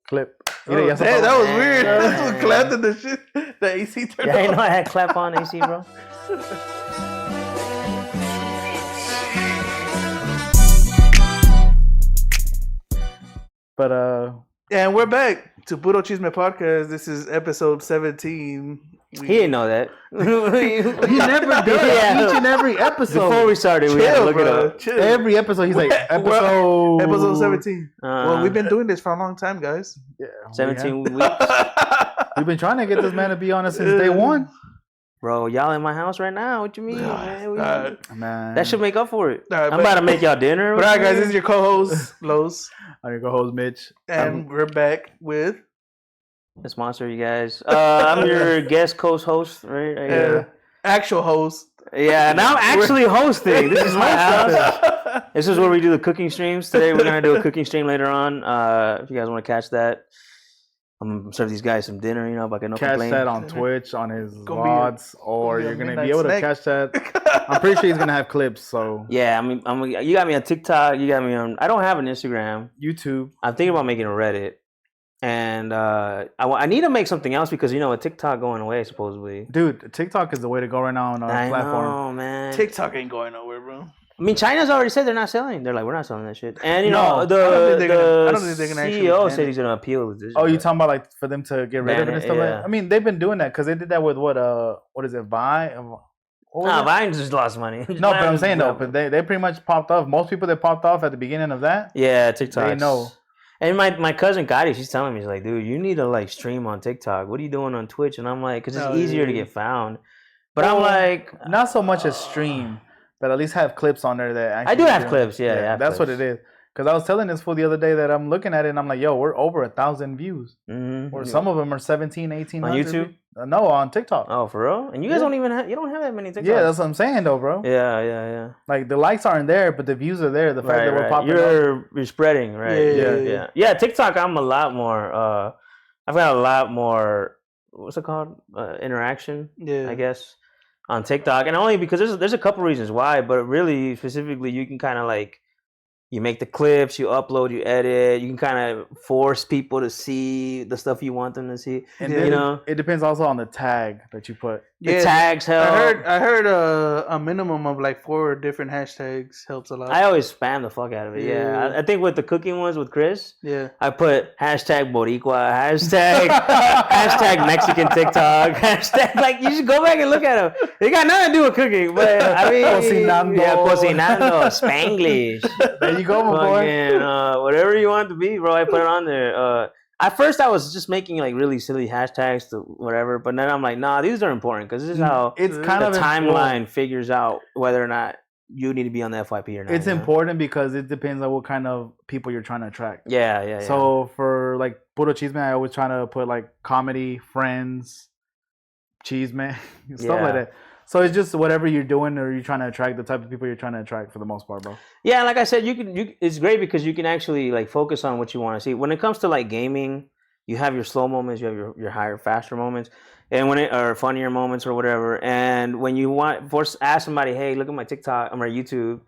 Clip. Oh, damn, that was weird. That's what clapped in the shit. The AC turned Yeah, I off. know I had clap on AC, bro. But And we're back to Puro Chisme Podcast. This is episode 17. He didn't know that. he never does. Yeah. Each and every episode. Before we started, we had to look it bro. up. Chill. Every episode, he's like Episode 17. Well, we've been doing this for a long time, guys. Yeah, 17 weeks. We've been trying to get this man to be on us since day one. Bro, y'all in my house right now. What you mean, man? Man, That should make up for it. All right, I'm about to make y'all dinner. But all right, guys, this is your co-host, Los. I'm your co-host, Mitch. And we're back with... The sponsor, you guys. I'm your guest host, right? Actual host. Yeah, now I'm actually hosting. This is my house. This is where we do the cooking streams. Today we're going to do a cooking stream later on. If you guys want to catch that. I'm going to serve these guys some dinner, if I can catch complain. that on Twitch, on his VODs, or you're going to be able to catch that. I'm pretty sure he's going to have clips, so. Yeah, you got me on TikTok. You got me on... I don't have an Instagram. YouTube. I'm thinking about making a Reddit. And I need to make something else because, with TikTok going away, supposedly. Dude, TikTok is the way to go right now on our platform. I know, man. TikTok ain't going nowhere, bro. I mean, China's already said they're not selling. They're like, we're not selling that shit. And, I don't think they're gonna CEO said he's going to appeal the decision. Oh, you talking about like for them to get rid of it and stuff like yeah. that? I mean, they've been doing that because they did that with what is it, Vine? Vine just lost money. No, but I'm saying though, but they pretty much popped off. Most people that popped off at the beginning of that. Yeah, TikTok. They know. And my cousin Gotti, she's telling me, she's like, dude, you need to like stream on TikTok. What are you doing on Twitch? And I'm like, because it's easier to get found. But I'm like, not so much as stream, but at least have clips on there that I do have clips. Yeah, that's clips. what it is. Because I was telling this fool the other day that I'm looking at it and I'm like, yo, we're over 1,000 views. Mm-hmm. Or some of them are 17, 18. On YouTube? No, on TikTok. Oh, for real? And you guys don't even have, you don't have that many TikToks. Yeah, that's what I'm saying though, bro. Yeah. Like the likes aren't there, but the views are there. The fact that we're popping up. You're spreading, right? Yeah, TikTok, I'm a lot more, I've got a lot more, what's it called? Interaction, I guess, on TikTok. And only because there's a couple reasons why, but really, specifically, you can kind of like, you make the clips, you upload, you edit. You can kind of force people to see the stuff you want them to see. And then it depends also on the tag that you put. The tags help. I heard a minimum of like 4 different hashtags helps a lot. I always spam the fuck out of it. Yeah. I think with the cooking ones with Chris, I put hashtag Boricua, hashtag Mexican TikTok, hashtag, like, you should go back and look at them. They got nothing to do with cooking, but I mean, cocinando, Spanglish. There you go, my boy. Whatever you want it to be, bro, I put it on there. At first, I was just making like really silly hashtags to whatever, but then I'm like, nah, these are important because this is how it's kind of timeline figures out whether or not you need to be on the FYP or not. It's important because it depends on what kind of people you're trying to attract. Yeah. So for like Puro Chisme, I always try to put like comedy, friends, chisme, stuff like that. So it's just whatever you're doing, or you're trying to attract the type of people you're trying to attract for the most part, bro. Yeah, like I said, it's great because you can actually like focus on what you want to see. When it comes to like gaming, you have your slow moments, you have your higher, faster moments, and or funnier moments or whatever. And when you ask somebody, hey, look at my TikTok or my YouTube,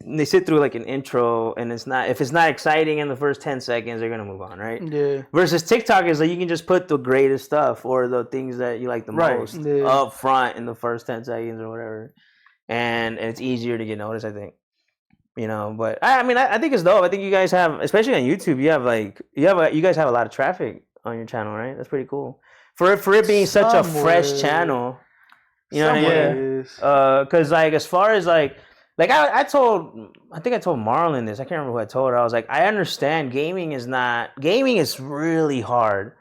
and they sit through like an intro, and if it's not exciting in the first 10 seconds, they're gonna move on, right? Yeah. Versus TikTok is like you can just put the greatest stuff or the things that you like the most up front in the first 10 seconds or whatever, and it's easier to get noticed, I think. But I mean, I think it's dope. I think you guys have, especially on YouTube, you guys have a lot of traffic on your channel, right? That's pretty cool for it being such a fresh channel. You know what I mean? Because like as far as like I think I told Marlon this. I can't remember who I told her. I was like, I understand gaming is really hard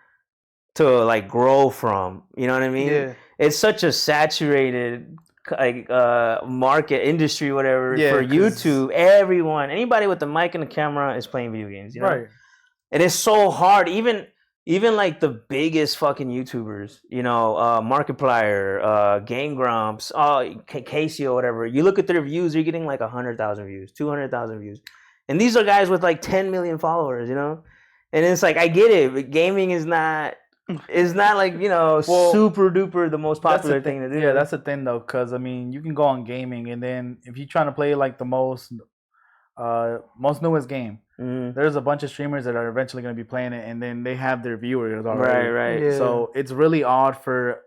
to like grow from. You know what I mean? Yeah. It's such a saturated like market industry, whatever, for YouTube. Anybody with the mic and the camera is playing video games. Right. And it's so hard. Even like the biggest fucking YouTubers, Markiplier, Game Grumps, Casey or whatever, you look at their views, you're getting like 100,000 views, 200,000 views. And these are guys with like 10 million followers, And it's like, I get it, but gaming is not like, super duper the most popular thing to do. Yeah, that's the thing though, because I mean, you can go on gaming and then if you're trying to play like the most newest game, There's a bunch of streamers that are eventually going to be playing it, and then they have their viewers already. Right. Yeah. So it's really odd for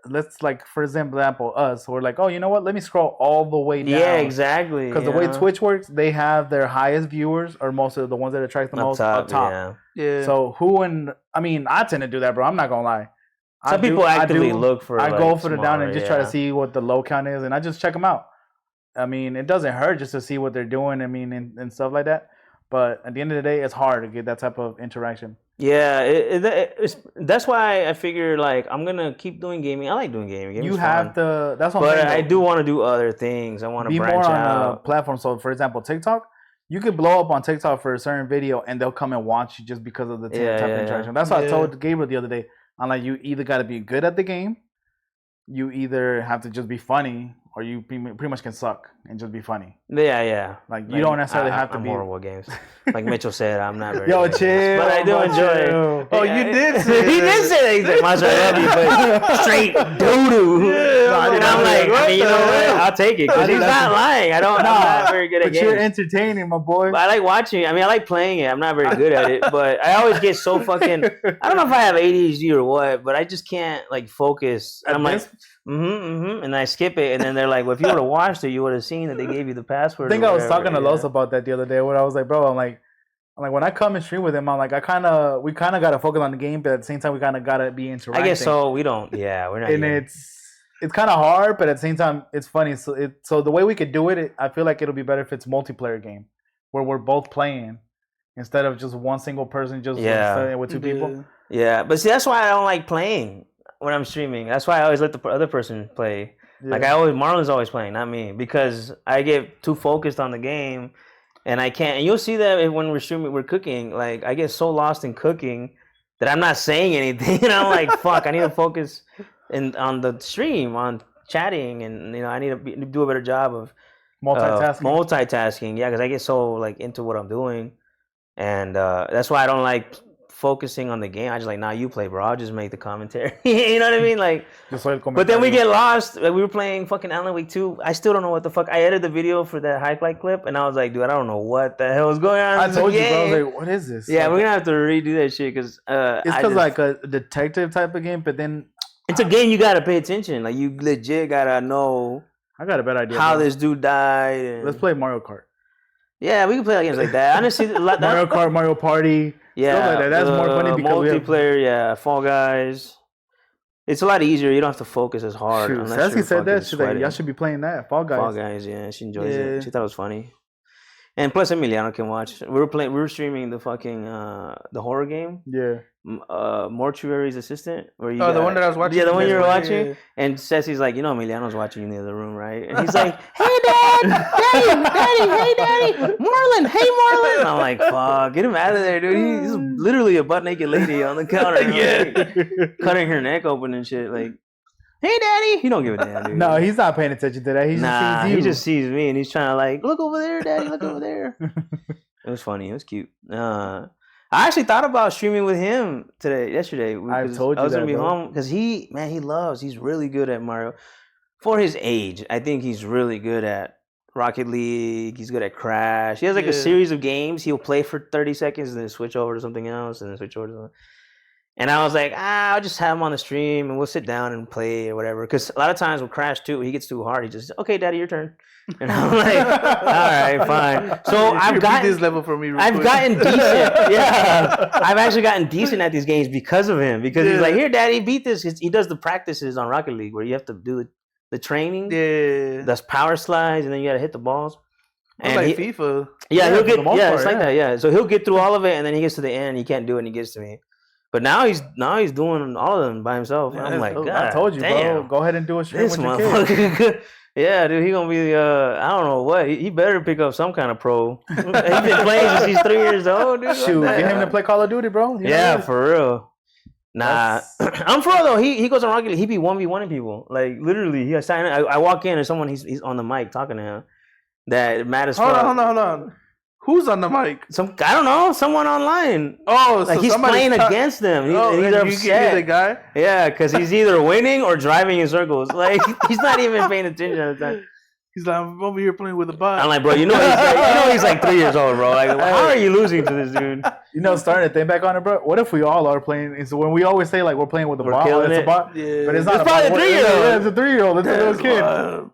for example, us. We're like, oh, you know what? Let me scroll all the way down. Yeah, exactly. Because the way Twitch works, they have their highest viewers, or most of the ones that attract the most, up top. Yeah. So I tend to do that, bro. I'm not gonna lie. Some people actively look for. I go for the down and just try to see what the low count is, and I just check them out. I mean, it doesn't hurt just to see what they're doing. I mean, and stuff like that. But at the end of the day, it's hard to get that type of interaction. Yeah, that's why I figure like I'm gonna keep doing gaming. I like doing gaming. You have to. That's what I'm saying. But I do want to do other things. I want to branch out. Be more on a platform. So, for example, TikTok. You could blow up on TikTok for a certain video, and they'll come and watch you just because of the type of interaction. That's what I told Gabriel the other day. I'm like, you either got to be good at the game, you either have to just be funny, or you pretty much can suck and just be funny. Yeah. Like you don't necessarily have to I'm be horrible at games. Like Mitchell said, I'm not very. Yo, chill. But I do enjoy it. Oh, you did say he did say that. He's like, Master, I love you, but straight doo-doo. And I'm like, you know what? I'll take it because he's not lying. I'm not very good at games. But you're entertaining, my boy. But I like watching. I mean, I like playing it. I'm not very good at it, but I always get so fucking. I don't know if I have ADHD or what, but I just can't like focus. I'm like. And I skip it, and then they're like, "Well, if you would have watched it, you would have seen that they gave you the password." I think I was talking to Los about that the other day. When I was like, "Bro, I'm like, when I come and stream with him, I'm like, we kind of gotta focus on the game, but at the same time, we kind of gotta be interacting." I guess so. We don't. Yeah, we're not. And it's kind of hard, but at the same time, it's funny. So the way we could do it, I feel like it'll be better if it's multiplayer game where we're both playing instead of just one single person just with two people. Yeah, but see, that's why I don't like playing when I'm streaming. That's why I always let the other person play. Yeah. Like Marlon's always playing, not me, because I get too focused on the game, and I can't. And you'll see that when we're streaming, we're cooking. Like I get so lost in cooking that I'm not saying anything, and I'm like, "Fuck, I need to focus on the stream, on chatting, and I need to do a better job of multitasking. Yeah, because I get so like into what I'm doing, and that's why I don't like focusing on the game. I just like, you play, bro. I'll just make the commentary. You know what I mean? Like, but then we get lost. Like, we were playing fucking Alan Wake 2. I still don't know what the fuck. I edited the video for that highlight clip, and I was like, dude, I don't know what the hell is going on. I told you, bro. I was like, what is this? Yeah, we're gonna have to redo that shit because it's because like a detective type of game, but then it's a game you gotta pay attention. Like, you legit gotta know. I got a better idea how this dude died. Let's play Mario Kart. Yeah, we can play games like that. Honestly, Mario Kart, Mario Party. Yeah, stuff like that. That's more funny because multiplayer. Fall Guys. It's a lot easier. You don't have to focus as hard. Shoot, Sassy said that. She's like, y'all should be playing that. Fall Guys. Fall Guys, yeah. She enjoys it. She thought it was funny. And plus, Emiliano can watch. We were streaming the fucking the horror game. Yeah. Mortuary's Assistant. Where you the one that I was watching. Yeah, the one you were watching. Yeah. And Ceci's like, Emiliano's watching in the other room, right? And he's like, hey, Dad! Daddy! Marlon! Hey, Marlon! And I'm like, fuck, get him out of there, dude. He's literally a butt-naked lady on the counter. Like, cutting her neck open and shit. Like, hey, Daddy! He don't give a damn, dude. No, he's not paying attention to that. He just sees me, and he's trying to like, look over there, Daddy, look over there. It was funny. It was cute. I actually thought about streaming with him yesterday. I told you I was gonna be home because he's really good at Mario. For his age, I think he's really good at Rocket League. He's good at Crash. He has like a series of games. He'll play for 30 seconds and then switch over to something else and then switch over to something. And I was like, I'll just have him on the stream and we'll sit down and play or whatever. Because a lot of times with Crash 2, he gets too hard. He just, okay, Daddy, your turn. And I'm like, all right, fine. So I've gotten this level for me. I've gotten decent. Yeah, I've actually gotten decent at these games because of him. Because he's like, here, Daddy, beat this. He does the practices on Rocket League where you have to do the training. Yeah, that's power slides, and then you got to hit the balls. And like FIFA. Yeah, he'll get. Yeah, it's like that. Yeah, so he'll get through all of it, and then he gets to the end. He can't do it, and he gets to me. But now he's doing all of them by himself. Yeah, I'm like, God, I told you, damn. bro. Go ahead and do a stream with your kid. Yeah, dude, he gonna be I don't know what. He better pick up some kind of pro. He's been playing since he's 3 years old, dude. Shoot, get him to play Call of Duty, bro. Yeah, for real. Nah, I'm for real though. He goes on Rocket League. He be 1v1ing people. Like literally, I walk in and someone he's on the mic talking to him. That mad as fuck. Hold on. Who's on the mic? I don't know. Someone online. Oh, like so he's playing against them. He's upset. The guy? Yeah, because he's either winning or driving in circles. Like he's not even paying attention at the time. He's like, I'm over here playing with a bot. I'm like, bro, he's like 3 years old, bro. Like, how are you losing to this dude? Starting to think back on it, bro. What if we all are playing? It's when we always say like we're playing with a bot. Killing It's a it. bot, Yeah. but it's not. It's probably a 3-year-old. Yeah, it's a 3-year-old. It's a little kid.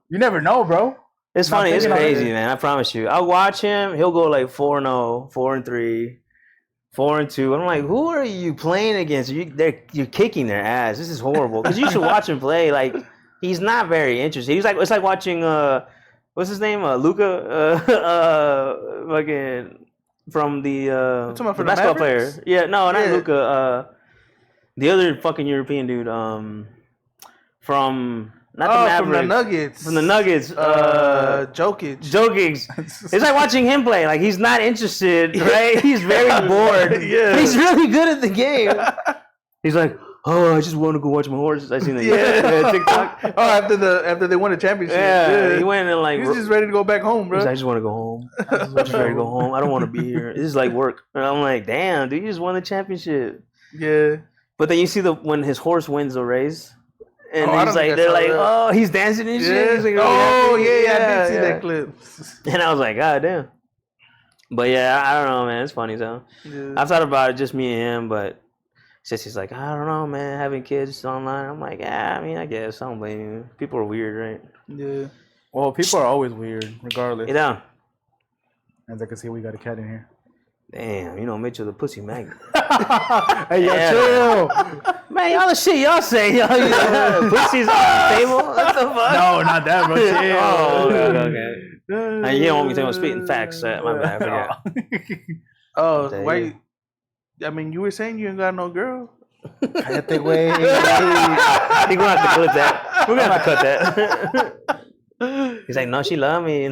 You never know, bro. It's funny. It's crazy, man. I promise you. I'll watch him. He'll go like 4-0, 4-3, 4-2. I'm like, who are you playing against? You're kicking their ass. This is horrible. Because you should watch him play. Like, he's not very interesting. It's like watching what's his name? Luca, fucking from the basketball player. Yeah, no, not Luca. The other fucking European dude. From not the Mavericks. From the Nuggets. From the Nuggets. Jokic. It's like watching him play. Like, he's not interested, right? He's very bored. Yeah. But he's really good at the game. He's like, oh, I just want to go watch my horses. I seen that TikTok. Oh, after they won the championship. Yeah, he went and like he's just ready to go back home, bro. I just want to go home. I just ready to go home. I don't want to be here. This is like work. And I'm like, damn, dude, you just won the championship. Yeah. But then you see when his horse wins the race. And they're like, oh, he's dancing and shit. Yeah. He's like, I did see that clip. And I was like, God damn. But yeah, I don't know, man. It's funny though. Yeah. I've thought about it, just me and him, but Sissy's like, I don't know, man, having kids online. I'm like, I guess. I don't blame you. People are weird, right? Yeah. Well, people are always weird, regardless. Get down. As I can see, we got a cat in here. Damn, Mitchell the pussy magnet. Hey, chill. Man, all the shit y'all say, pussies on the table? What the fuck? No, not that, bro. Chill. Oh, okay. You don't want me to talk spitting facts. My bad. Oh, wait. I mean, you were saying you ain't got no girl. Cállate, güey. We're gonna have to clip that. We're gonna have to cut that. He's like, no, she love me.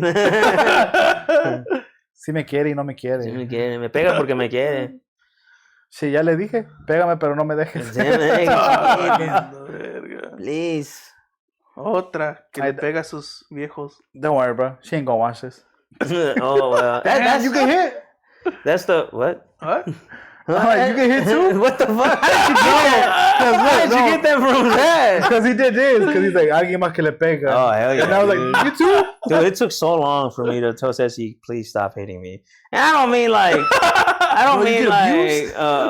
Si me quiere y no me quiere. Sí me quiere. Me pega porque me quiere. Sí, ya le dije. Pégame, pero no me dejes. Please. Otra que le pega a sus viejos. Don't worry, bro. She ain't gonna watch this. Oh, well. That's you can hit. That's the what? What? You can hit too? What the fuck? How did you get that? How did you get that from that? Because he did this. Because he's like, alguien más que le pega. Oh, hell yeah. And I was like, you too? Dude, it took so long for me to tell Ceci, please stop hitting me. And I don't mean like,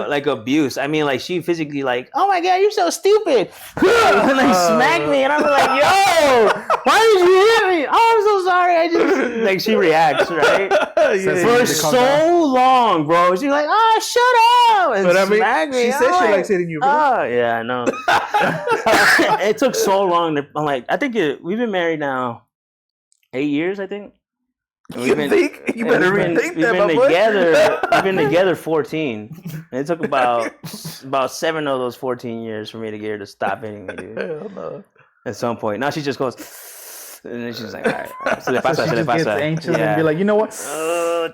like abuse. I mean like she physically like, oh my God, you're so stupid. And like smack me. And I'm like, yo, why did you hit me? Oh, I'm so sorry. I just, like she reacts, right? For so long, bro. She's like, oh, shut up. And smack me. She said she likes hitting you, bro. Oh, yeah, I know. It took so long. I'm like, I think we've been married now 8 years, I think. You think? You better rethink that, my boy. We've been together 14. And it took about 7 of those 14 years for me to get her to stop hitting me, dude. Hell no. At some point. Now she just goes, and then she's like, all right. Se le So she just gets anxious and be like, you know what?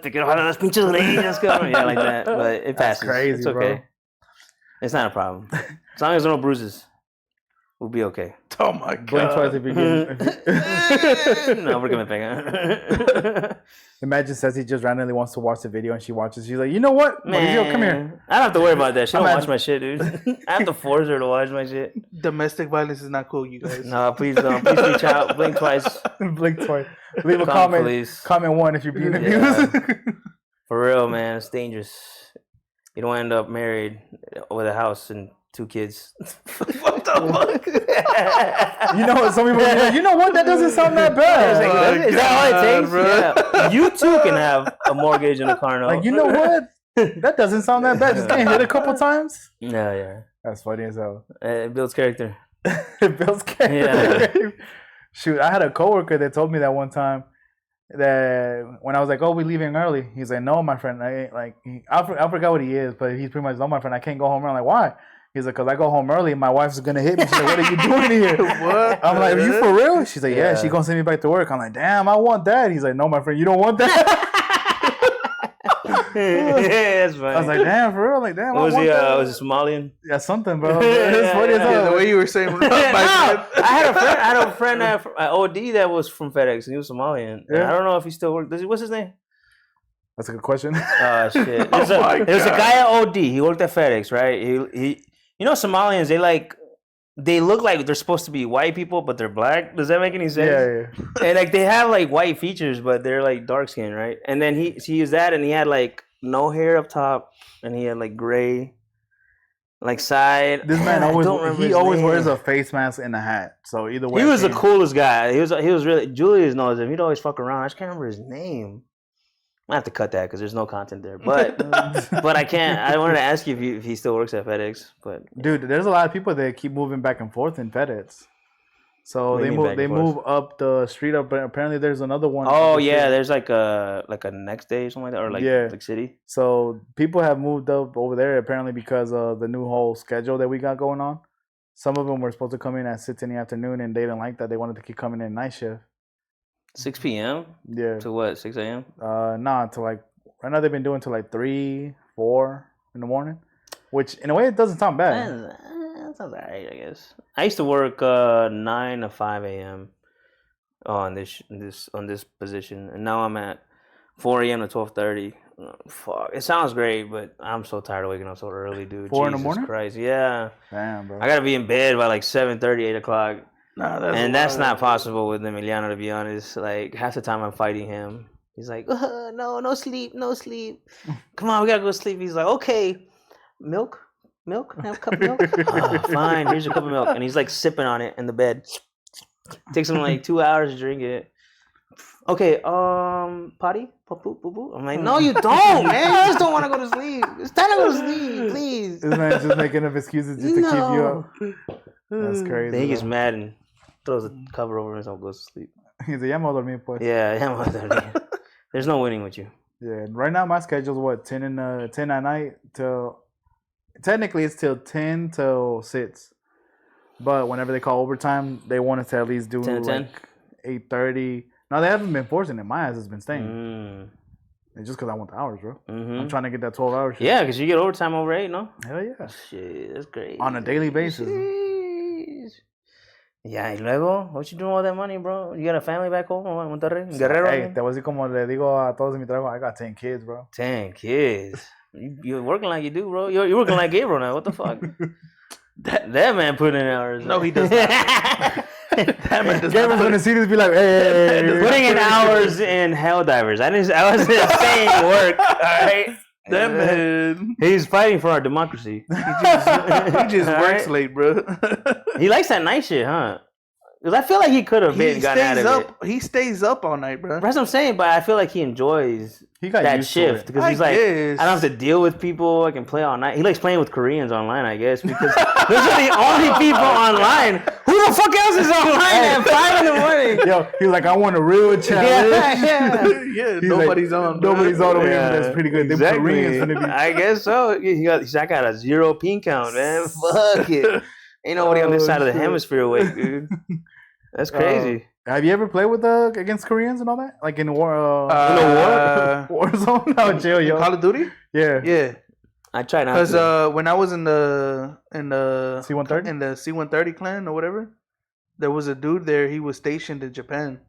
Te quiero jalar las pinches orejas, cabrón. Yeah, like that. But it passes. That's crazy, it's okay. bro. It's not a problem. As long as there are no bruises, we'll be okay. Oh my God. Blink twice if you get. No, we're gonna pega. Imagine Ceci just randomly wants to watch the video and she watches. She's like, you know what? Man, come here. I don't have to worry about that. She don't watch my shit, dude. I have to force her to watch my shit. Domestic violence is not cool, you guys. No, please don't. Please reach out. Blink twice. Blink twice. Leave a comment. Please. Comment 1 if you're being abused. For real, man. It's dangerous. You don't end up married with a house and 2 kids. What the fuck? You know, some people are like, you know what? That doesn't sound that bad. Is that all it takes? Bro. Yeah. You too can have a mortgage and a car note. Like, you know what? That doesn't sound that bad. Just getting hit a couple times. Yeah. That's funny as hell. It builds character. It builds character. Yeah. Shoot, I had a coworker that told me that one time that when I was like, "Oh, we leaving early," he's like, "No, my friend, I forgot what he is, but he's pretty much, no, my friend, I can't go home early." I'm like, "Why?" He's like, "Cause I go home early, my wife's gonna hit me." She's like, "What are you doing here?" What? I'm like, "Are you for real?" She's like, "Yeah." She gonna send me back to work. I'm like, "Damn, I want that." He's like, "No, my friend, you don't want that." Yeah, that's funny. I was like, "Damn, for real?" Like, "Damn." What was he? Was he Somalian? Yeah, something, bro. It's funny as hell. The way you were saying. I had a friend at OD that was from FedEx, and he was Somalian. Yeah. I don't know if he still works. What's his name? That's a good question. Oh shit! There's a guy at OD. He worked at FedEx, right? He you know, Somalians, they look like they're supposed to be white people, but they're black. Does that make any sense? Yeah. And like they have like white features, but they're like dark skin, right? And then he used that, and he had like no hair up top, and he had like gray, like side. This man always wears a face mask and a hat. So either way, he was the coolest guy. He was really Julius knows him. He'd always fuck around. I just can't remember his name. I have to cut that because there's no content there. But but I can't. I wanted to ask you if he still works at FedEx. But dude, there's a lot of people that keep moving back and forth in FedEx. So they move up the street up. But apparently, there's another one. Oh yeah, there's like a next day or something like that, or like city. So people have moved up over there apparently because of the new whole schedule that we got going on. Some of them were supposed to come in at 6 in the afternoon, and they didn't like that. They wanted to keep coming in night shift. 6 p.m. Yeah. To what? 6 a.m. Nah. To like right now they've been doing to like 3, 4 in the morning, which in a way it doesn't sound bad. That sounds alright, I guess. I used to work 9 to 5 a.m. on this position, and now I'm at 4 a.m. to 12:30. Fuck, it sounds great, but I'm so tired of waking up so early, dude. 4 in the morning? Christ, yeah. Damn, bro. I gotta be in bed by like 7:30, 8 o'clock. That's not possible with Emiliano, to be honest. Like half the time I'm fighting him. He's like, no sleep. Come on, we gotta go sleep. He's like, okay, milk, have a cup of milk. Fine, here's your cup of milk. And he's like sipping on it in the bed. Takes him like 2 hours to drink it. Okay, potty, poo. I'm like, no, you don't, man. You just don't want to go to sleep. It's time to go to sleep, please. This man's just making up excuses just to keep you up. That's crazy. Then he gets mad and throws a cover over himself and goes to sleep. He's like, ya me voy a dormir, pues. Yeah, ya me voy a dormir. There's no winning with you. Yeah, right now my schedule's what, 10 at night till... Technically, it's till 10 till 6. But whenever they call overtime, they want us to at least do 10 like 8:30. No, they haven't been forcing it. My ass has been staying. It's just because I want the hours, bro. I'm trying to get that 12 hours. Yeah, because you get overtime over 8, no? Hell yeah. Shit, that's great. On a daily basis. Jeez. Yeah, y luego, what you doing with all that money, bro? You got a family back home in Monterrey? Guerrero? Hey, te voy a decir como le digo a todos en mi trabajo, I got 10 kids, bro. 10 kids. You're working like you do, bro. You're working like Gabriel now. What the fuck? that man put in hours. No, he does not. That man does Gabriel's gonna see this and be like, hey. Putting in hours in Helldivers. I wasn't saying work, all right? That man. He's fighting for our democracy. He just works late, bro. He likes that night shit, huh? Because I feel like he could have gotten out of it. He stays up all night, bro. That's what I'm saying, but I feel like he enjoys that shift. Because he's like, I don't have to deal with people. I can play all night. He likes playing with Koreans online, I guess, because those are the only people online. Who the fuck else is online at 5 in the morning? Yo, he's like, I want a real challenge. Yeah, nobody's like, on. Nobody's on. That's pretty good. Exactly. Koreans gonna be. I guess so. He's I got a 0 ping count, man. Fuck it. Ain't nobody on this side of the hemisphere awake, dude. That's crazy. Have you ever played with against Koreans and all that? Like in war? Warzone? No, chill, yo. Call of Duty? Yeah. I try not to. Because when I was in the C-130? in the C-130 clan or whatever, there was a dude there. He was stationed in Japan.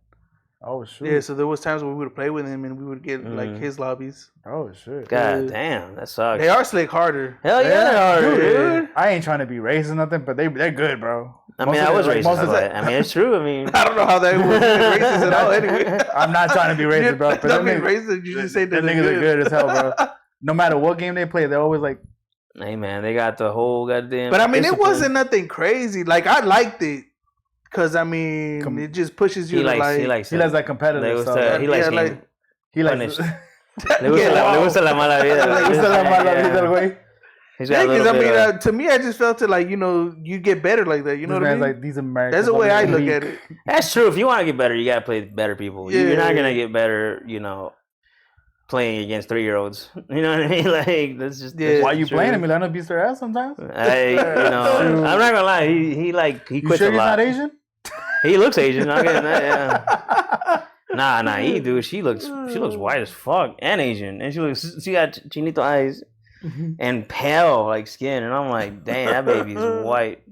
Oh shit. Yeah, so there was times when we would play with him and we would get like his lobbies. Oh shit. God damn, that sucks. They are slick harder. Hell yeah, they are, dude. I ain't trying to be racist or nothing, but they're good, bro. I mean, I was racist, but I mean, it's true. I mean, I don't know how that was racist at all. Anyway, I'm not trying to be racist, bro. But that means racist. You just say that niggas are good as hell, bro. No matter what game they play, they're always like, hey man, they got the whole goddamn. But I mean, discipline. It wasn't nothing crazy. Like I liked it. Cause I mean, it just pushes you he to likes that competitive stuff. He likes punished. Le gusta la mala vida. Le gusta la mala vida, güey. Yeah, because I mean, to me, I just felt it like, you know, you get better like that. You know what I mean? Like these Americans. That's the way I look at it. That's true. If you want to get better, you gotta play better people. Yeah. You're not gonna get better, you know, playing against 3-year-olds. You know what I mean? Like that's just why you playing him? Milano beats their ass sometimes. I'm not gonna lie. He quits sure a lot. He's not Asian? He looks Asian. Not getting that. Yeah. Nah, he dude. She looks white as fuck and Asian, and she got chinito eyes and pale like skin, and I'm like, dang, that baby's white.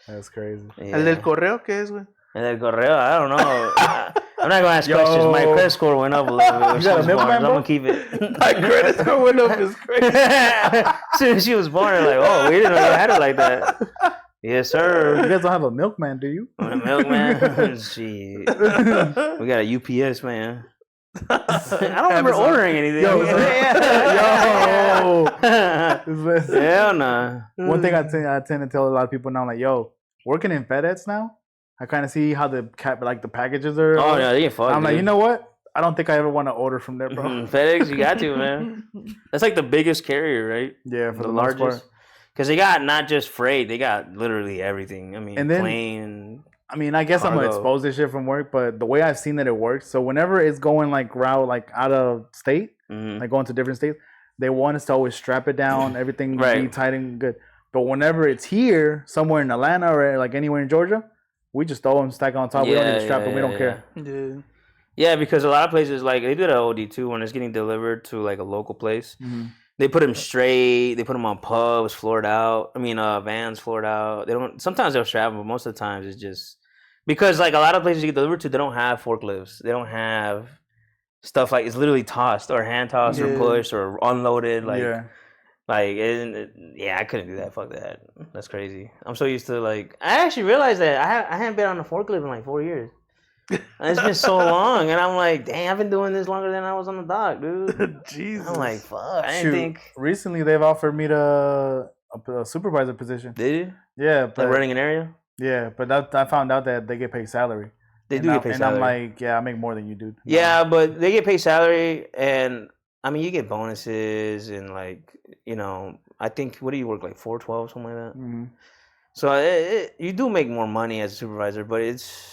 That's crazy. Yeah. El del correo, ¿qué es, güey? El del correo, I don't know. I'm not gonna ask questions. My credit score went up a little bit. I'm gonna keep it. My credit score went up is crazy. As soon as she was born, I'm like, oh, we didn't know you had it like that. Yes, sir. You guys don't have a milkman, do you? A milkman? Shit. We got a UPS man. I don't remember ordering anything. Yo. Hell nah. One thing I tend to tell a lot of people now, like, yo, working in FedEx now, I kind of see how the packages are. Oh yeah, they get fucked. I'm like, you know what? I don't think I ever want to order from there, bro. FedEx, you got to, man. That's like the biggest carrier, right? Yeah, for the largest. Because they got not just freight, they got literally everything. I mean, and then, plane. I mean, I guess cargo. I'm gonna expose this shit from work, but the way I've seen that it works, so whenever it's going like route like out of state, like going to different states, they want us to always strap it down, everything be tight and good. But whenever it's here, somewhere in Atlanta or like anywhere in Georgia, we just throw them, stack on top. We don't need to strap them. We don't care. Yeah. Yeah, because a lot of places, like, they do that OD too when it's getting delivered to like a local place. They put them straight. They put them on pubs, floored out. I mean, vans floored out. They don't. Sometimes they'll strap them, but most of the times it's just because like a lot of places you get delivered to, they don't have forklifts. They don't have stuff like it's literally tossed or hand tossed or pushed or unloaded. Like, I couldn't do that. Fuck that. That's crazy. I'm so used to like. I actually realized that I haven't been on a forklift in like 4 years. It's been so long, and I'm like, dang, I've been doing this longer than I was on the dock, dude. Jesus. I'm like, fuck. I didn't think. Recently, they've offered me a supervisor position. Did you? Yeah, but like running an area. Yeah, but I found out that they get paid salary. They do get paid salary. And I'm like, yeah, I make more than you do. Yeah, but they get paid salary, and I mean, you get bonuses, and like, you know, I think what do you work like 4/12, something like that. So you do make more money as a supervisor, but it's.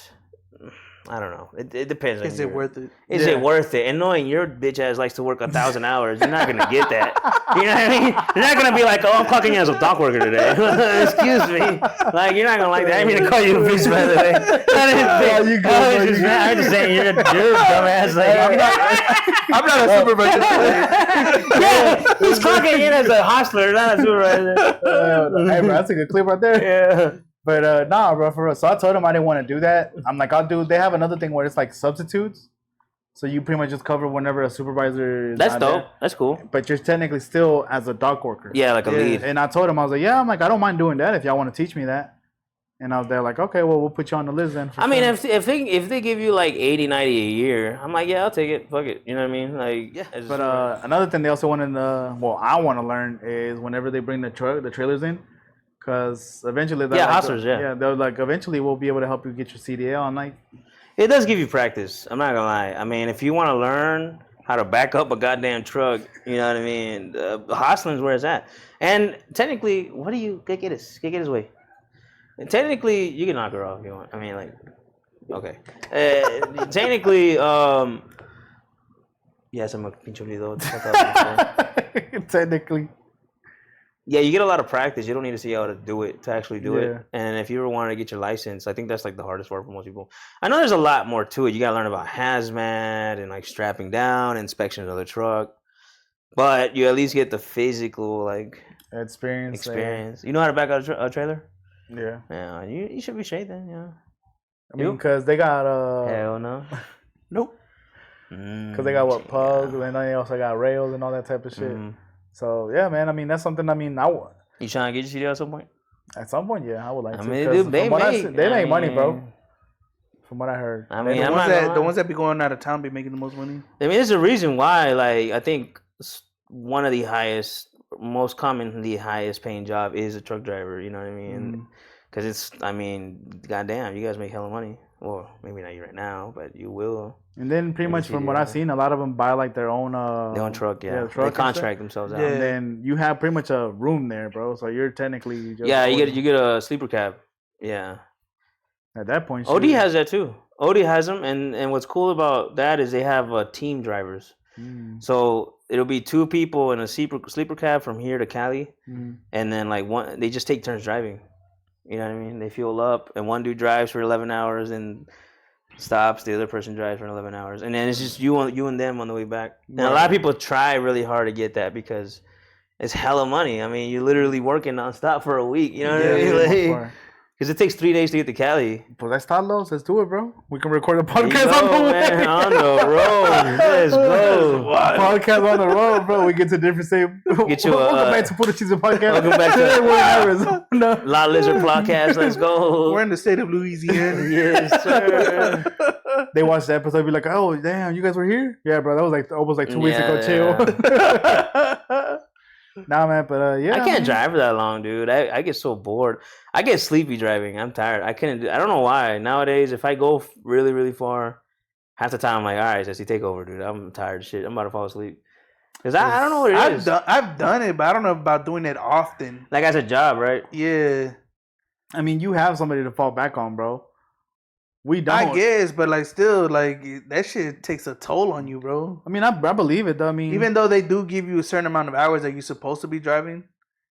I don't know. It depends. Is it worth it? Is it worth it? And knowing your bitch ass likes to work 1,000 hours, you're not gonna get that. You know what I mean? You're not gonna be like, oh, I'm clocking in as a dock worker today. Excuse me. Like, you're not gonna like that. I didn't mean to call you a bitch, by the way. I'm just saying you're a dumbass. Like, I'm not a supervisor today. Yeah, he's clocking in as a hostler, not a supervisor. Hey, bro, that's a good clip right there. Yeah. But nah, bro, for real. So I told him I didn't want to do that. I'm like, they have another thing where it's like substitutes. So you pretty much just cover whenever a supervisor is That's dope. There. That's cool. But you're technically still as a dock worker. Yeah, like a lead. And I told him, I was like, yeah, I'm like, I don't mind doing that if y'all want to teach me that. And I was there like, okay, well, we'll put you on the list then. I mean, if they give you like 80, 90 a year, I'm like, yeah, I'll take it. Fuck it. You know what I mean? Like, yeah. But another thing they also wanted I want to learn is whenever they bring the trailers in, because eventually hustlers, they're like, eventually we'll be able to help you get your CDL. And like, it does give you practice. I'm not gonna lie. I mean, if you want to learn how to back up a goddamn truck, you know what I mean? Hostling's where it's at. And technically, what do you get his way? And technically, you can knock her off if you want. I mean, like, okay. Technically, yes, I'm a pinche olvido. Technically. Yeah, you get a lot of practice. You don't need to see how to do it to actually do it. And if you ever want to get your license, I think that's like the hardest part for most people. I know there's a lot more to it. You got to learn about hazmat and like strapping down, inspections of the truck. But you at least get the physical like experience. You know how to back out a trailer? Yeah. Yeah, you should be straight then. Yeah. I mean, because they got hell no. Nope. Because they got pugs, and then they also got rails and all that type of shit. So yeah, man. I mean, that's something. I mean, you trying to get your CDL at some point? At some point, yeah, I would like to. I mean, they make money, bro. From what I heard, I mean, the ones that be going out of town be making the most money. I mean, there's a reason why. Like, I think one of the most commonly highest paying job is a truck driver. You know what I mean? Because it's, I mean, goddamn, you guys make hella money. Well, maybe not you right now, but you will. And then pretty much from what I've seen, a lot of them buy like their own truck, they contract themselves out. And then you have pretty much a room there, bro. So you're technically just you get a sleeper cab. Yeah. At that point, OD has that too. OD has them, and what's cool about that is they have team drivers. So it'll be 2 people in a sleeper cab from here to Cali, and then like they just take turns driving. You know what I mean? They fuel up, and one dude drives for 11 hours and stops. The other person drives for 11 hours, and then it's just you and them on the way back. And a lot of people try really hard to get that because it's hella money. I mean, you're literally working nonstop for a week. You know what I mean? Like, Because it takes 3 days to get to Cali. Pues let's start, let's do it, bro. We can record a podcast on the way. Man, on the road. Let's go. Podcast on the road, bro. We get to different state. Get you welcome back to Put a Cheese and Podcast. Welcome back to we're in Arizona. La Lizard Podcast. Let's go. We're in the state of Louisiana. Yes, sir. They watch the episode, be like, "Oh, damn, you guys were here." Yeah, bro. That was like almost like 2 weeks ago. Chill. Nah, man, but yeah. I can't drive for that long, dude. I get so bored. I get sleepy driving. I'm tired. I don't know why. Nowadays, if I go really, really far, half the time I'm like, all right, Jesse, take over, dude. I'm tired of shit. I'm about to fall asleep. Because I don't know what it is. I've done it, but I don't know about doing it often. Like as a job, right? Yeah. I mean, you have somebody to fall back on, bro. We don't. I guess, but like still, like that shit takes a toll on you, bro. I mean, I believe it though. I mean, even though they do give you a certain amount of hours that you're supposed to be driving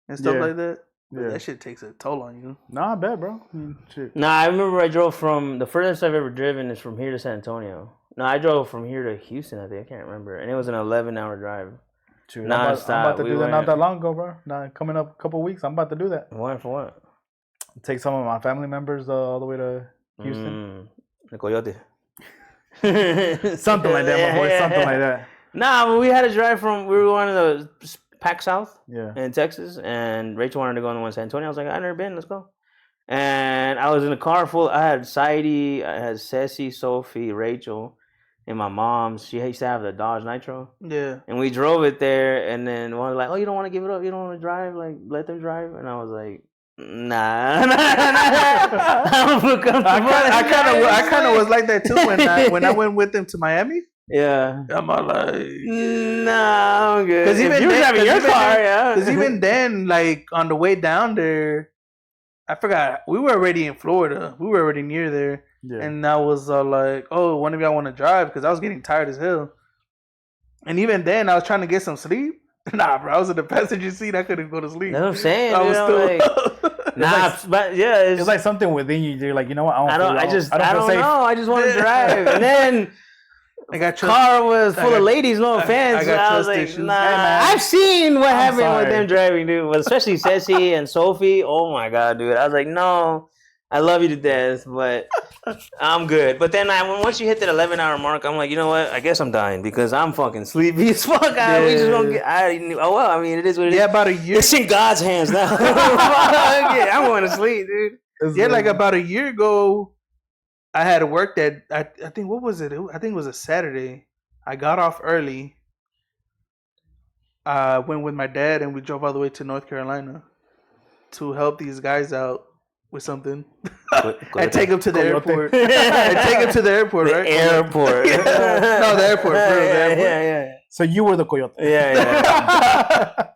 and stuff like that, but that shit takes a toll on you. Nah, I bet, bro. I mean, shit. Nah, I remember I drove from the furthest I've ever driven is from here to San Antonio. No, I drove from here to Houston. I think I can't remember, and it was an 11-hour drive. True. I'm about to do that not that long ago, bro. Nah, coming up a couple weeks, I'm about to do that. What for what? Take some of my family members all the way to Houston. The Coyote. Something like that, my boy. Something like that. Nah, but we had to drive from. We were going to the Pac South in Texas, and Rachel wanted to go on the one in San Antonio. I was like, I've never been. Let's go. And I was in a car full. I had Saidi, I had Ceci, Sophie, Rachel, and my mom. She used to have the Dodge Nitro. Yeah. And we drove it there, and then one was like, "Oh, you don't want to give it up? You don't want to drive? Like, let them drive." And I was like, Nah. I don't feel comfortable. I kind of was like that too when I went with them to Miami. Yeah. I'm all like, nah, I'm good. Because even you were driving your car, yeah. Because even then, like on the way down there, I forgot we were already in Florida. We were already near there, and I was like, "Oh, one of y'all want to drive?" Because I was getting tired as hell. And even then, I was trying to get some sleep. Nah, bro, I was in the passenger seat. I couldn't go to sleep. That's what I'm saying. I was still but yeah, it's like something within you. You're like, you know what? I don't know. I just want to drive. And then car was full of ladies. No offense. I was like, nah. Hey, I've seen what happened with them driving, dude. But especially Ceci and Sophie. Oh my god, dude. I was like, no, I love you to death, but I'm good. But then once you hit that 11-hour mark, I'm like, you know what? I guess I'm dying because I'm fucking sleepy as fuck. We just don't get. I mean, it is what it is. Yeah, about a year. It's in God's hands now. I'm going to sleep, dude. Like about a year ago, I had work that I think what was it? I think it was a Saturday. I got off early. Went with my dad and we drove all the way to North Carolina to help these guys out with something. And take them to the airport. And take them to the airport, right? Airport. No, the airport. The airport. Yeah. So you were the coyote. Yeah.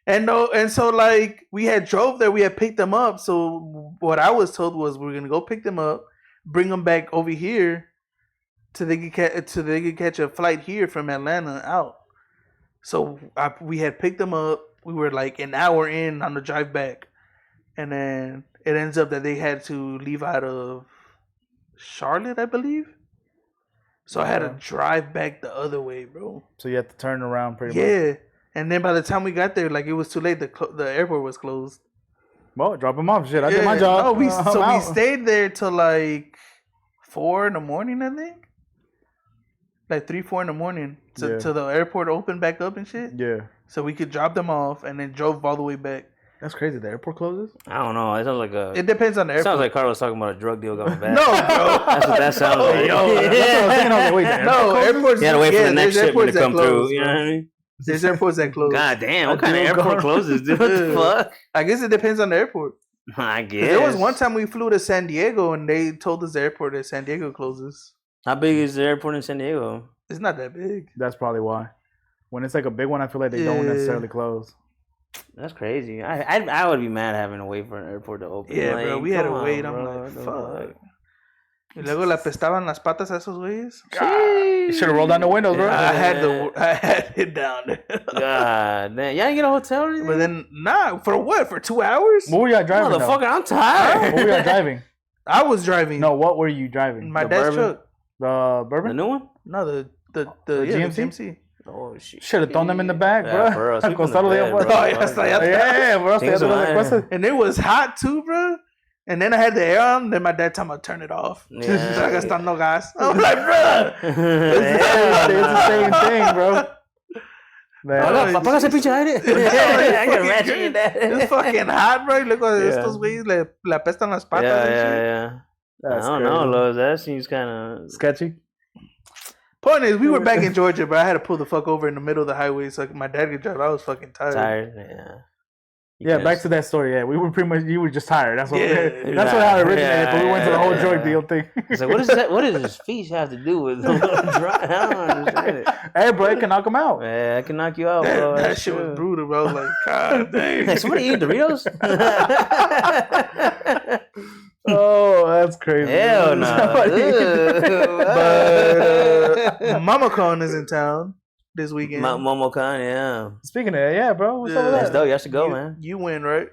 And so like we had drove there, we had picked them up. So what I was told was we're gonna go pick them up, bring them back over here, till they could catch a flight here from Atlanta out. So we had picked them up. We were like an hour in on the drive back, and then it ends up that they had to leave out of Charlotte, I believe. So I had to drive back the other way, bro. So you had to turn around pretty much. Yeah. And then by the time we got there, like it was too late. The airport was closed. Well, drop them off. Shit, I did my job. No, we stayed there till like 4 a.m, I think. Like 3-4 a.m. till the airport opened back up and shit. Yeah. So we could drop them off and then drove all the way back. That's crazy. The airport closes? I don't know. It sounds like It depends on the airport. Sounds like Carlos talking about a drug deal going back. No, bro. That's what that sounds like. That's what I was thinking. I was like, wait, airports. You had to wait for the next shipment to come through. You know what I mean? There's airports that close. God damn. What kind of airport closes, dude? What the fuck? I guess it depends on the airport. I guess. There was one time we flew to San Diego and they told us the airport at San Diego closes. How big is the airport in San Diego? It's not that big. That's probably why. When it's like a big one, I feel like they don't necessarily close. That's crazy. I would be mad having to wait for an airport to open. Yeah, like, bro. We had to wait. Bro, I'm like, fuck. Y luego le apestaban las patas a esos güeyes. You should have rolled down the windows, bro. I had it down there. God damn. Y'all didn't get a hotel or anything? But then, for what? For 2 hours? What were y'all driving? Motherfucker, I'm tired. What were y'all driving? I was driving. No, what were you driving? My dad's truck. The Bourbon? The new one? No, the GMC. Oh, shit. Should have thrown them in the back, bro. Bro. Yeah, bro. And it was hot too, bro. And then I had the air on. Then my dad told me to turn it off. Yeah. So I got start no gas. I'm like, bro, It's the same thing, bro. Apaga ese pinche aire. I can imagine that. It's fucking hot, bro. Look at estos güeyes le apestan las patas. Yeah. That's I don't know, Lowe's. That seems kind of sketchy. Point is, we were back in Georgia, but I had to pull the fuck over in the middle of the highway so my dad could drive. I was fucking tired. Yeah, back to that story. Yeah, we were pretty much. You were just tired. That's what. That's how it originated. But we went to the whole drug deal thing. So what is that? What does this feast have to do with drug? I don't understand it. Hey, bro, it can knock him out. Yeah, I can knock you out, bro. That shit was brutal, bro. I was like, God damn. Hey, somebody eating Doritos? Oh, that's crazy. Hell no. But MamaCon is in town this weekend. MomoCon, yeah. Speaking of that, yeah, bro. What's up with That's that? dope. You have to go, man. You win, right?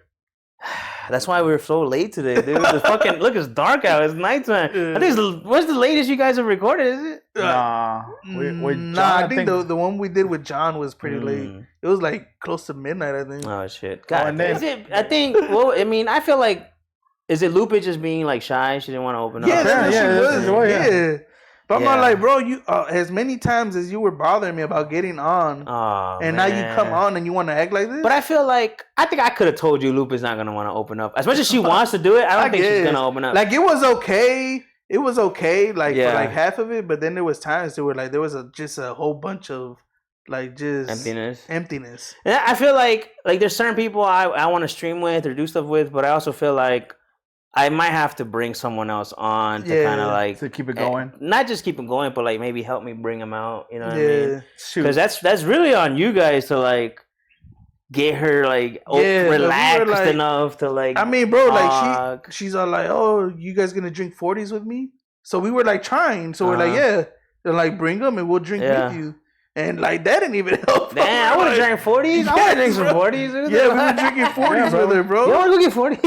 That's why we were so late today, dude. The fucking look, it's dark out. It's nighttime. I think what's the latest you guys have recorded? Is it? Nah, I think the one we did with John was pretty late. It was like close to midnight, I think. Oh shit! God, and then, is it? I think. Well, I mean, I feel like is it Lupe just being like shy? She didn't want to open up. Yeah, that's what she was. Yeah. But I'm like, bro, you as many times as you were bothering me about getting on, and now you come on and you want to act like this. But I feel like I think I could have told you Lupe's not gonna want to open up. As much as she wants to do it, I don't think she's gonna open up. Like it was okay. It was okay, like for like half of it. But then there was times there were like there was just a whole bunch of like just emptiness. And I feel like there's certain people I want to stream with or do stuff with, but I also feel like I might have to bring someone else on to kind of like to keep it going. Not just keep it going, but like maybe help me bring them out. You know what I mean? Because that's really on you guys to like get her like relaxed enough to like. I mean, bro, like she's all like, "Oh, you guys gonna drink 40s with me?" So we were like trying. So we're like, "Yeah," they're like, "Bring them and we'll drink with you." And like that didn't even help. Damn, I would have drank 40s. I would have drank some 40s. Yeah, we were drinking 40s with her, bro. You want to go get 40s?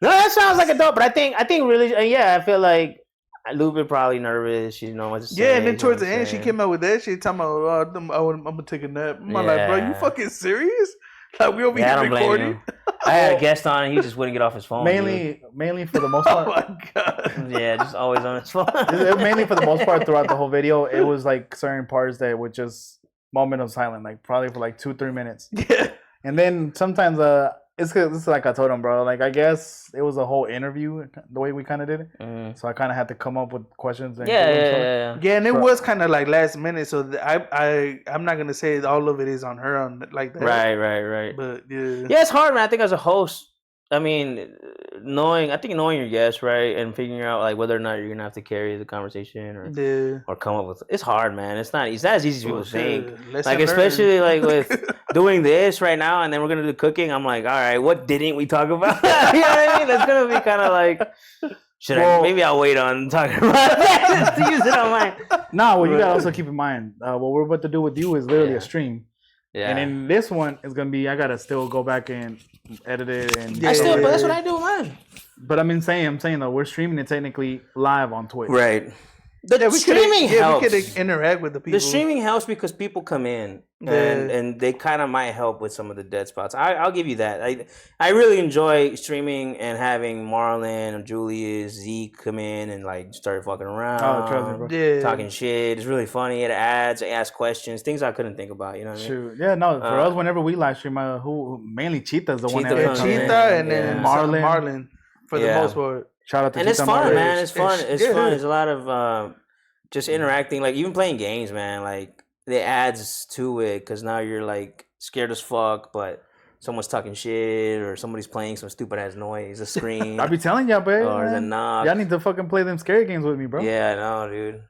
No, that sounds like a dope. But I think really, I feel like Lupe probably nervous. She know what to say. Yeah, and then towards the end, she came out with that shit talking about, I'm gonna take a nap. I'm like, bro, you fucking serious? Like we over here recording. I had a guest on and he just wouldn't get off his phone. Mainly for the most part. Oh my god. Yeah, just always on his phone. Mainly for the most part throughout the whole video, it was like certain parts that would just moment of silence, like probably for like 2-3 minutes. Yeah. And then sometimes it's like I told him, bro. Like I guess it was a whole interview the way we kind of did it. So I kind of had to come up with questions. And yeah, and it was kind of like last minute. So I'm not gonna say all of it is on her on like that. Right. But yeah, it's hard, man. I think as a host, I mean, knowing your guests, right, and figuring out like whether or not you're gonna have to carry the conversation or come up with. It's hard, man. It's not as easy as people think. Like especially like with doing this right now, and then we're gonna do cooking. I'm like, all right, what didn't we talk about? You know what I mean? It's gonna be kind of like, maybe I'll wait on talking about that just to use it on mine. Nah, what you gotta also keep in mind, what we're about to do with you is literally a stream. Yeah. And in this one, it's gonna be I gotta still go back and edit it and. But that's what I do, man. But I'm saying though, we're streaming it technically live on Twitch. Right. The streaming helps. We could interact with the people. The streaming helps because people come in and they kind of might help with some of the dead spots. I'll give you that. I really enjoy streaming and having Marlon, Julius, Zeke come in and like start fucking around, talking shit. It's really funny. It adds, I ask questions, things I couldn't think about. You know what I mean? Yeah, no. For us, whenever we live stream, who mainly Cheetah's the one that Cheetah and then Marlon for the most part. Shout out to and it's fun, man. It's fun. It's fun. There's a lot of just interacting, like even playing games, man. Like it adds to it because now you're like scared as fuck, but someone's talking shit or somebody's playing some stupid ass noise, a screen. I be telling y'all, babe. Or the knock. Y'all need to fucking play them scary games with me, bro. Yeah, I know, dude.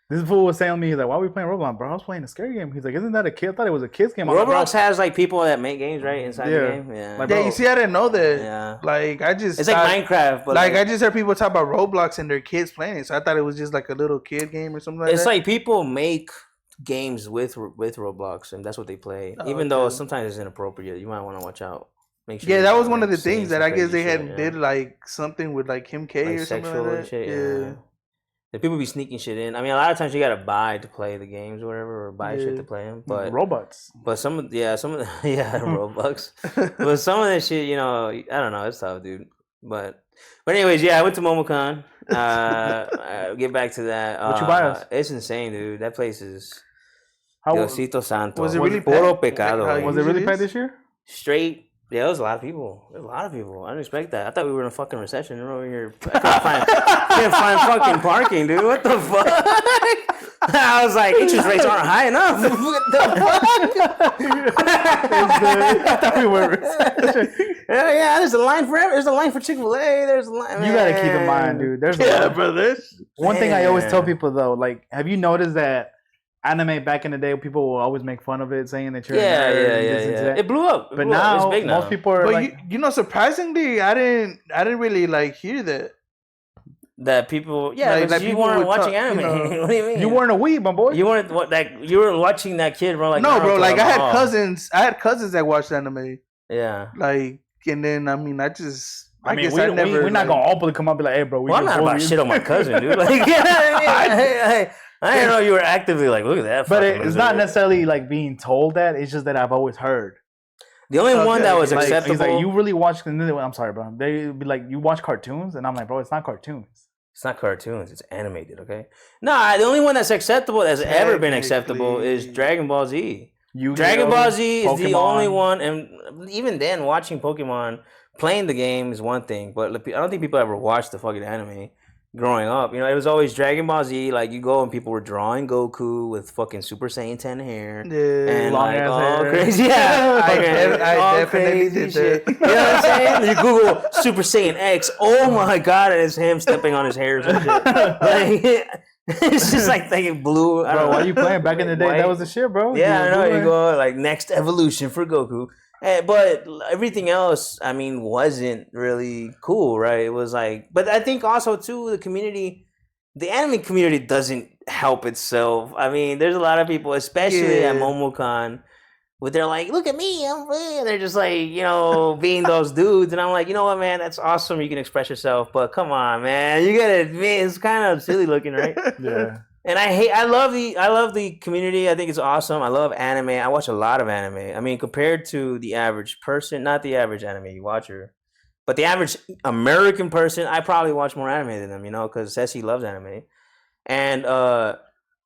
This fool was telling me, he's like, why are we playing Roblox, bro? I was playing a scary game. He's like, isn't that a kid? I thought it was a kid's game. Roblox has like people that make games, right? Inside the game. Yeah. Like, you see, I didn't know that. Yeah. Like, it's like Minecraft. But like, I just heard people talk about Roblox and their kids playing it. So I thought it was just like a little kid game or something like that. It's like people make games with Roblox and that's what they play. Even though sometimes it's inappropriate. You might want to watch out. Make sure that was one of the things that I guess they did like something with like Kim K like or something like that. Shit, yeah. People be sneaking shit in. I mean, a lot of times you gotta buy to play the games or whatever, or buy shit to play them. But Robux. But some of Robux. But some of that shit, you know, I don't know. It's tough, dude. But anyways, yeah, I went to MomoCon. Get back to that. What you buy us? It's insane, dude. That place is How Diosito Santo. Was it really puro packed? pecado? was it really packed this year? Straight. Yeah, there was a lot of people. There was a lot of people. I didn't expect that. I thought we were in a fucking recession. We're over here. I can't find fucking parking, dude. What the fuck? I was like, interest rates aren't high enough. What the fuck? I thought we were. Yeah, there's a line for there's a line for Chick-fil-A. There's a line. You gotta keep in mind, dude. There's brother. one thing I always tell people though. Like, have you noticed that anime back in the day, people will always make fun of it, saying that you're yeah. It blew up. But now, it's big now. most people are But like, you know, surprisingly, I didn't really like hear that. That people, Like because you people weren't would watching talk, anime. you know. What do you mean? you weren't a weeb, my boy. You weren't you were watching that kid, bro. Like No, bro. Naruto, Like I had oh. cousins. I had cousins that watched anime. Yeah. Like, and then I mean, I guess we're never. not gonna openly come up and be like, hey, bro. Well, I'm not about shit on my cousin, dude. Like, I didn't know you were actively like, look at that. But it's not necessarily like being told that. It's just that I've always heard. The only one that was Like, acceptable. he's like, you really watch? And then I'm sorry, bro. They be like, you watch cartoons, and I'm like, bro, it's not cartoons. It's not cartoons. It's animated. Okay. No, the only one that's acceptable that's ever been acceptable is Dragon Ball Z. Dragon Ball Z is the only one, and even then, watching Pokemon, playing the game is one thing, but I don't think people ever watched the fucking anime growing up. You know, it was always Dragon Ball Z. Like, you go and people were drawing Goku with fucking Super Saiyan 10 hair. Yeah, and long like, ass all hair. crazy. Yeah, I definitely crazy did shit. that. You know what I'm saying? You Google Super Saiyan X. Oh my god, and it's him stepping on his hairs and shit. Like, it's just like thinking blue. Bro, why you playing? Back in the day, that was the shit, bro. Yeah, I know. You go like next evolution for Goku. But everything else, I mean, wasn't really cool, right? It was like, but I think also too, the anime community doesn't help itself. I mean, there's a lot of people, especially at MomoCon, where they're like, look at me, they're just like, you know, being those dudes. And I'm like, you know what, man, that's awesome. You can express yourself, but come on, man, you gotta admit, it's kind of silly looking, right? Yeah. And I love the community. I think it's awesome. I love anime. I watch a lot of anime. I mean, compared to the average person, not the average anime watcher, but the average American person, I probably watch more anime than them, you know, because Ceci loves anime. And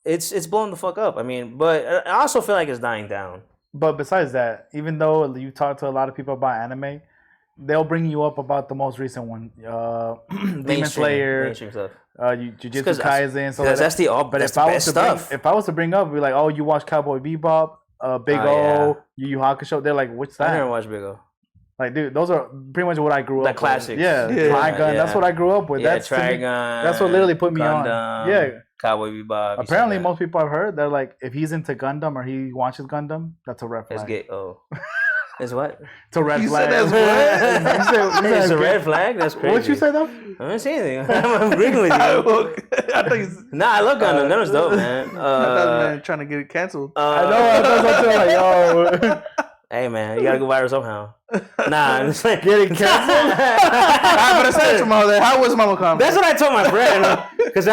it's blowing the fuck up. I mean, but I also feel like it's dying down. But besides that, even though you talk to a lot of people about anime, they'll bring you up about the most recent one, Demon Slayer, mainstream stuff. Jujutsu Kaisen. So that's the best stuff. If I was to bring up, be like, oh, you watch Cowboy Bebop, Big O, Yu Yu Hakusho. They're like, what's that? I never watched Big O. Like, dude, those are pretty much what I grew up with. The classics. Yeah, Trigun. That's what I grew up with. Yeah, That's Trigun. That's what literally put me Gundam, on. Yeah. Cowboy Bebop. Apparently, most people I've heard, they're like, if he's into Gundam or he watches Gundam, that's a red flag. It's gay. Oh. It's what? It's a red You flag. said that's what? It's a red flag? That's crazy. What you say though? I didn't say anything. I'm agreeing with you. I think it's. Nah, I love Gundam. That was dope, man. I thought man trying to get it canceled. I know. Like, yo. Hey, man, you gotta go viral somehow. Nah, I'm just like Getting canceled. But aside from all that, how was MomoCon? That's what I told my friend. Because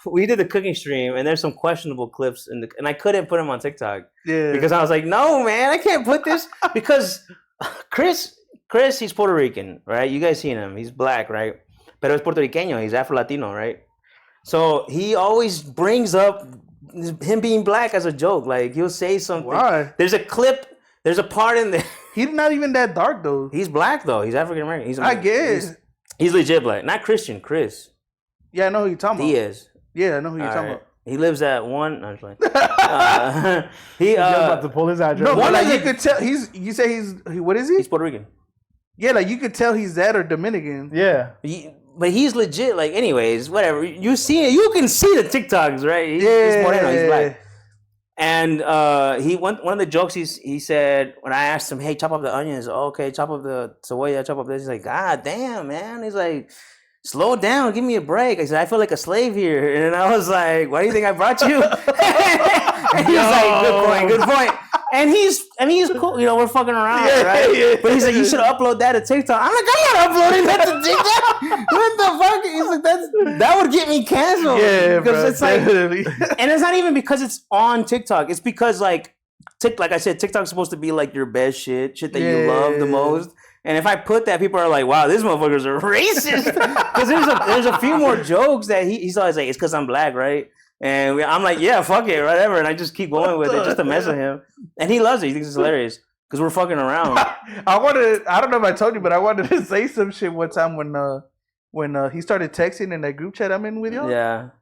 we did the cooking stream, and there's some questionable clips, and I couldn't put them on TikTok. Yeah. Because I was like, no, man, I can't put this. Because Chris, he's Puerto Rican, right? You guys seen him. He's black, right? Pero es puertorriqueño. He's Afro-Latino, right? So he always brings up him being black as a joke. Like, he'll say something. Why? There's a clip. There's a part in there. He's not even that dark though. He's black though. He's African American. I guess. He's legit black. Not Christian. Chris. Yeah, I know who you're talking about. Diaz. Yeah, I know who you're talking about. He lives at one. No, I'm just playing. He's about to pull his address. No, but like you could tell you say he's what is he? He's Puerto Rican. Yeah, like you could tell he's that or Dominican. Yeah. But he's legit. Like, anyways, whatever. You see it. You can see the TikToks, right? He's Moreno. He's black. And one of the jokes he said when I asked him, hey, chop up the onions. Oh, okay, chop up the cebolla, chop up this. He's like, God damn, man. He's like, slow down, give me a break. I said, I feel like a slave here. And I was like, why do you think I brought you? And he was like, good point. And he's cool, you know, we're fucking around, right? Yeah. But he's like, you should upload that to TikTok. I'm like, I'm not uploading that to TikTok. What the fuck? He's like, that would get me canceled. Yeah, because it's definitely. Like, and it's not even because it's on TikTok. It's because like I said, TikTok's supposed to be like your best shit that you love the most. And if I put that, people are like, wow, these motherfuckers are racist. Because there's a few more jokes that he's always like, it's because I'm black, right? And I'm like, yeah, fuck it, whatever. And I just keep going with it just to mess with him. And he loves it. He thinks it's hilarious because we're fucking around. I don't know if I told you, but I wanted to say some shit one time when he started texting in that group chat I'm in with y'all. Yeah.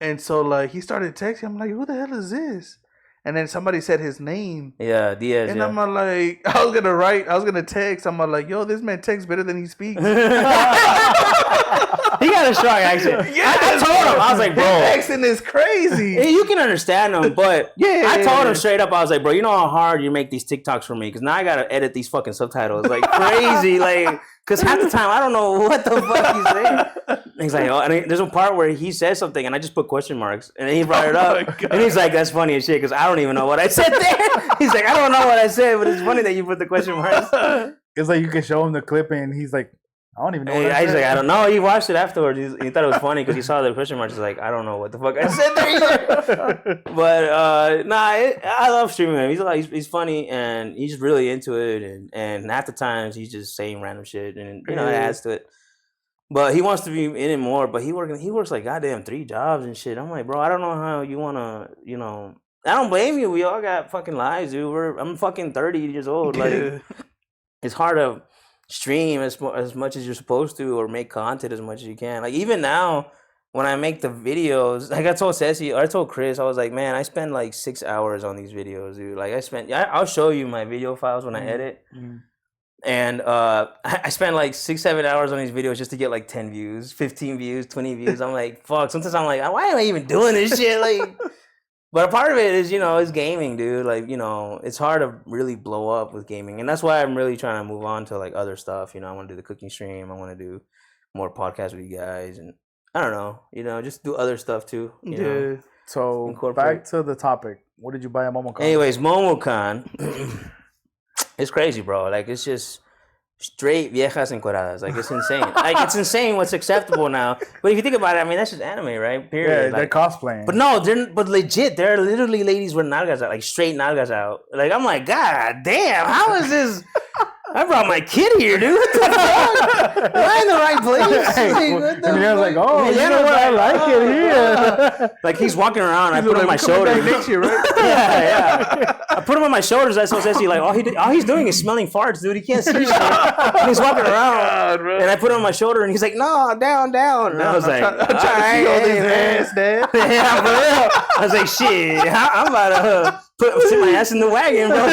And so, like, he started texting. I'm like, who the hell is this? And then somebody said his name. Yeah, Diaz. And I'm like, I was gonna text. I'm like, yo, this man texts better than he speaks. He got a strong accent. Yeah, I told him, I was like, bro, texting is crazy. You can understand him, but I told him straight up, I was like, bro, you know how hard you make these TikToks for me? Because now I gotta edit these fucking subtitles like crazy, like. Because half the time, I don't know what the fuck he's saying. And he's like, oh, and there's a part where he says something, and I just put question marks. And then he brought it up. And he's like, that's funny as shit, because I don't even know what I said there. He's like, I don't know what I said, but it's funny that you put the question marks. It's like you can show him the clip, and he's like, I don't even know what I said. He's like, I don't know. He watched it afterwards. He thought it was funny because he saw the question marks. He's like, I don't know what the fuck I said there. But, I love streaming him. He's funny, and he's really into it. And half the times, he's just saying random shit. And, you know, it adds to it. But he wants to be in it more. But he works like goddamn 3 jobs and shit. I'm like, bro, I don't know how you want to, you know. I don't blame you. We all got fucking lives, dude. I'm fucking 30 years old. Like, it's hard to stream as much as you're supposed to, or make content as much as you can. Like, even now, when I make the videos, like I told Ceci, or I told Chris, I was like, man, I spend like 6 hours on these videos, dude. Like, I'll show you my video files when I edit. And I spent like 6-7 hours on these videos just to get like 10 views, 15 views, 20 views. I'm like, fuck. Sometimes I'm like, why am I even doing this shit? Like, but a part of it is, you know, it's gaming, dude. Like, you know, it's hard to really blow up with gaming. And that's why I'm really trying to move on to, like, other stuff. You know, I want to do the cooking stream. I want to do more podcasts with you guys. And I don't know, you know, just do other stuff, too. You know, so, back to the topic. What did you buy at MomoCon? Anyways, MomoCon, it's crazy, bro. Like, it's just straight viejas encueradas. Like, it's insane. Like, it's insane what's acceptable now. But if you think about it, I mean, that's just anime, right? Period. Yeah, like, they're cosplaying. But no, but legit, there are literally ladies with nalgas out, like straight nalgas out. Like, I'm like, God damn, how is this? I brought my kid here, dude. What the fuck? Am I in the right place? And I was like, oh, you know what? I like it here. Like, he's walking around. I put him on my shoulders. Next year, right? Yeah. I put him on my shoulders. I saw Ceci, like, all he's doing is smelling farts, dude. He can't see shit. And he's walking around. God, and I put him on my shoulder, and he's like, no, down. And I was like, I'm trying to see all these ass, Dad. Yeah, for real. I was like, shit, I'm about to sit my ass in the wagon, bro.